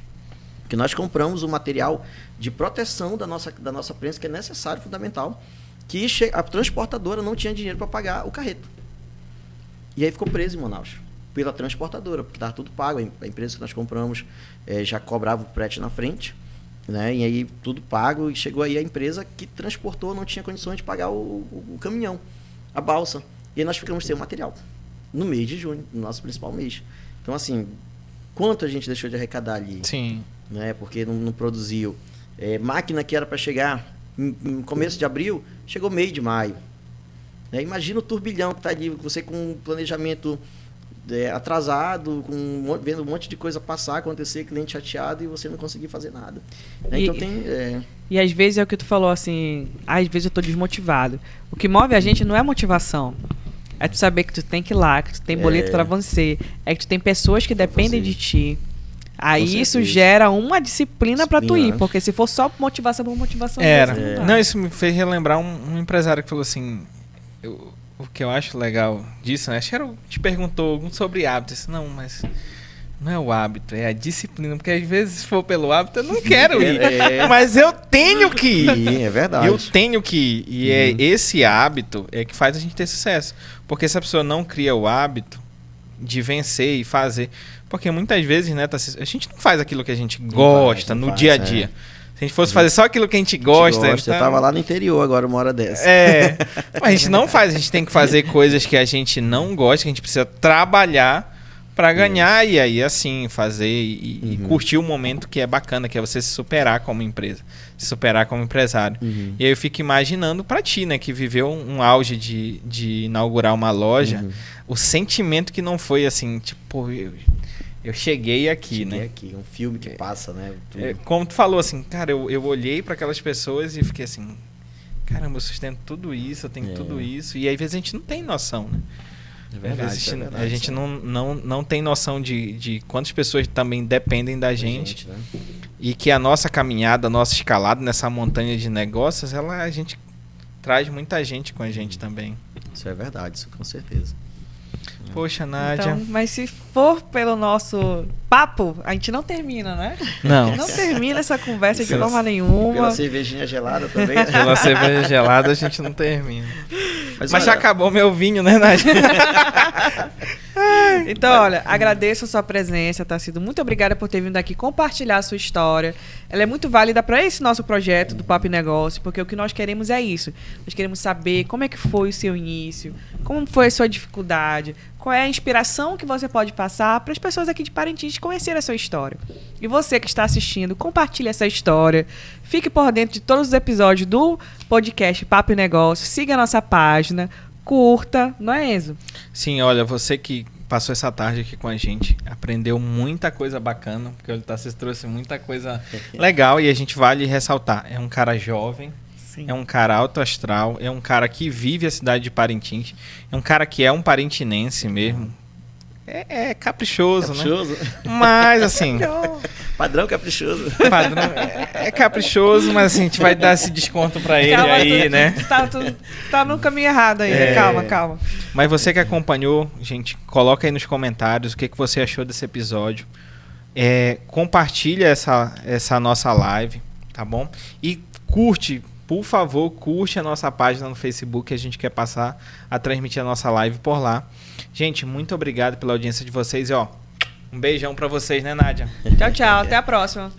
que nós compramos o material de proteção da nossa prensa, que é necessário, fundamental, que a transportadora não tinha dinheiro para pagar o carreto. E aí ficou preso em Manaus, pela transportadora, porque estava tudo pago, a empresa que nós compramos já cobrava o frete na frente, né? E aí tudo pago, e chegou aí a empresa que transportou, não tinha condições de pagar o caminhão, a balsa. E aí nós ficamos sem o material, no mês de junho, no nosso principal mês. Então, assim... Quanto a gente deixou de arrecadar ali? Sim. Né? Porque não produziu. Máquina que era para chegar em começo de abril, chegou meio de maio. Imagina o turbilhão que está ali, você com um planejamento atrasado, vendo um monte de coisa passar, acontecer, cliente chateado e você não conseguir fazer nada. Né? Então E às vezes é o que tu falou assim, às vezes eu tô desmotivado. O que move a gente não é motivação. É tu saber que tu tem que ir lá, que tu tem boleto pra você, é que tu tem pessoas que dependem de ti. Aí isso gera uma disciplina pra tu ir, porque se for só motivação por motivação... Não, isso me fez relembrar um empresário que falou assim, o que eu acho legal disso, né? Acho que te perguntou sobre hábitos. Não, mas não é o hábito, é a disciplina. Porque às vezes, se for pelo hábito, eu não quero ir. Mas eu tenho que ir. Sim, é verdade. Eu tenho que ir. E é esse hábito é que faz a gente ter sucesso. Porque se a pessoa não cria o hábito de vencer e fazer... Porque muitas vezes, né, a gente não faz aquilo que a gente gosta no dia a dia. Se a gente fosse fazer só aquilo que a gente gosta... Eu tava lá no interior agora, uma hora dessa. Mas a gente não faz, a gente tem que fazer coisas que a gente não gosta, que a gente precisa trabalhar para ganhar e aí assim fazer e curtir o momento que é bacana, que é você se superar como empresa, se superar como empresário. E aí eu fico imaginando para ti, né, que viveu um auge de inaugurar uma loja, o sentimento que não foi assim, tipo, eu cheguei aqui, né? Aqui, um filme que passa, né? Como tu falou assim, cara, eu olhei para aquelas pessoas e fiquei assim, caramba, eu sustento tudo isso, eu tenho tudo isso, e aí às vezes a gente não tem noção, né? É verdade, às vezes a gente não tem noção de quantas pessoas também dependem da gente, né? E que a nossa caminhada, a nossa escalada nessa montanha de negócios, a gente traz muita gente com a gente também. Isso é verdade, isso com certeza. Poxa, Nádia. Então, mas se for pelo nosso papo, a gente não termina, né? Não. Não termina essa conversa de forma nenhuma. Pela cervejinha gelada também. Pela cerveja gelada a gente não termina. Mas olha, já acabou meu vinho, né, Nádia? Então, olha, agradeço a sua presença, Tarcísio. Muito obrigada por ter vindo aqui compartilhar a sua história. Ela é muito válida para esse nosso projeto do Papo e Negócio, porque o que nós queremos é isso. Nós queremos saber como é que foi o seu início, como foi a sua dificuldade, qual é a inspiração que você pode passar para as pessoas aqui de Parintins conhecerem a sua história. E você que está assistindo, compartilhe essa história. Fique por dentro de todos os episódios do podcast Papo e Negócio. Siga a nossa página, curta, não é, Enzo? Sim, olha, você que passou essa tarde aqui com a gente, aprendeu muita coisa bacana, porque o Tarcísio trouxe muita coisa legal e a gente vale ressaltar. É um cara jovem, é um cara alto astral, é um cara que vive a cidade de Parintins, é um cara que é um parintinense mesmo. É caprichoso, né? Mas assim... Padrão caprichoso. Padrão é caprichoso, mas assim, a gente vai dar esse desconto pra ele aí, né? Tá no caminho errado aí, calma. Mas você que acompanhou, gente, coloca aí nos comentários o que você achou desse episódio. Compartilha essa nossa live, tá bom? E curte, por favor, curte a nossa página no Facebook, que a gente quer passar a transmitir a nossa live por lá. Gente, muito obrigado pela audiência de vocês e um beijão pra vocês, né, Nádia? Tchau, até a próxima.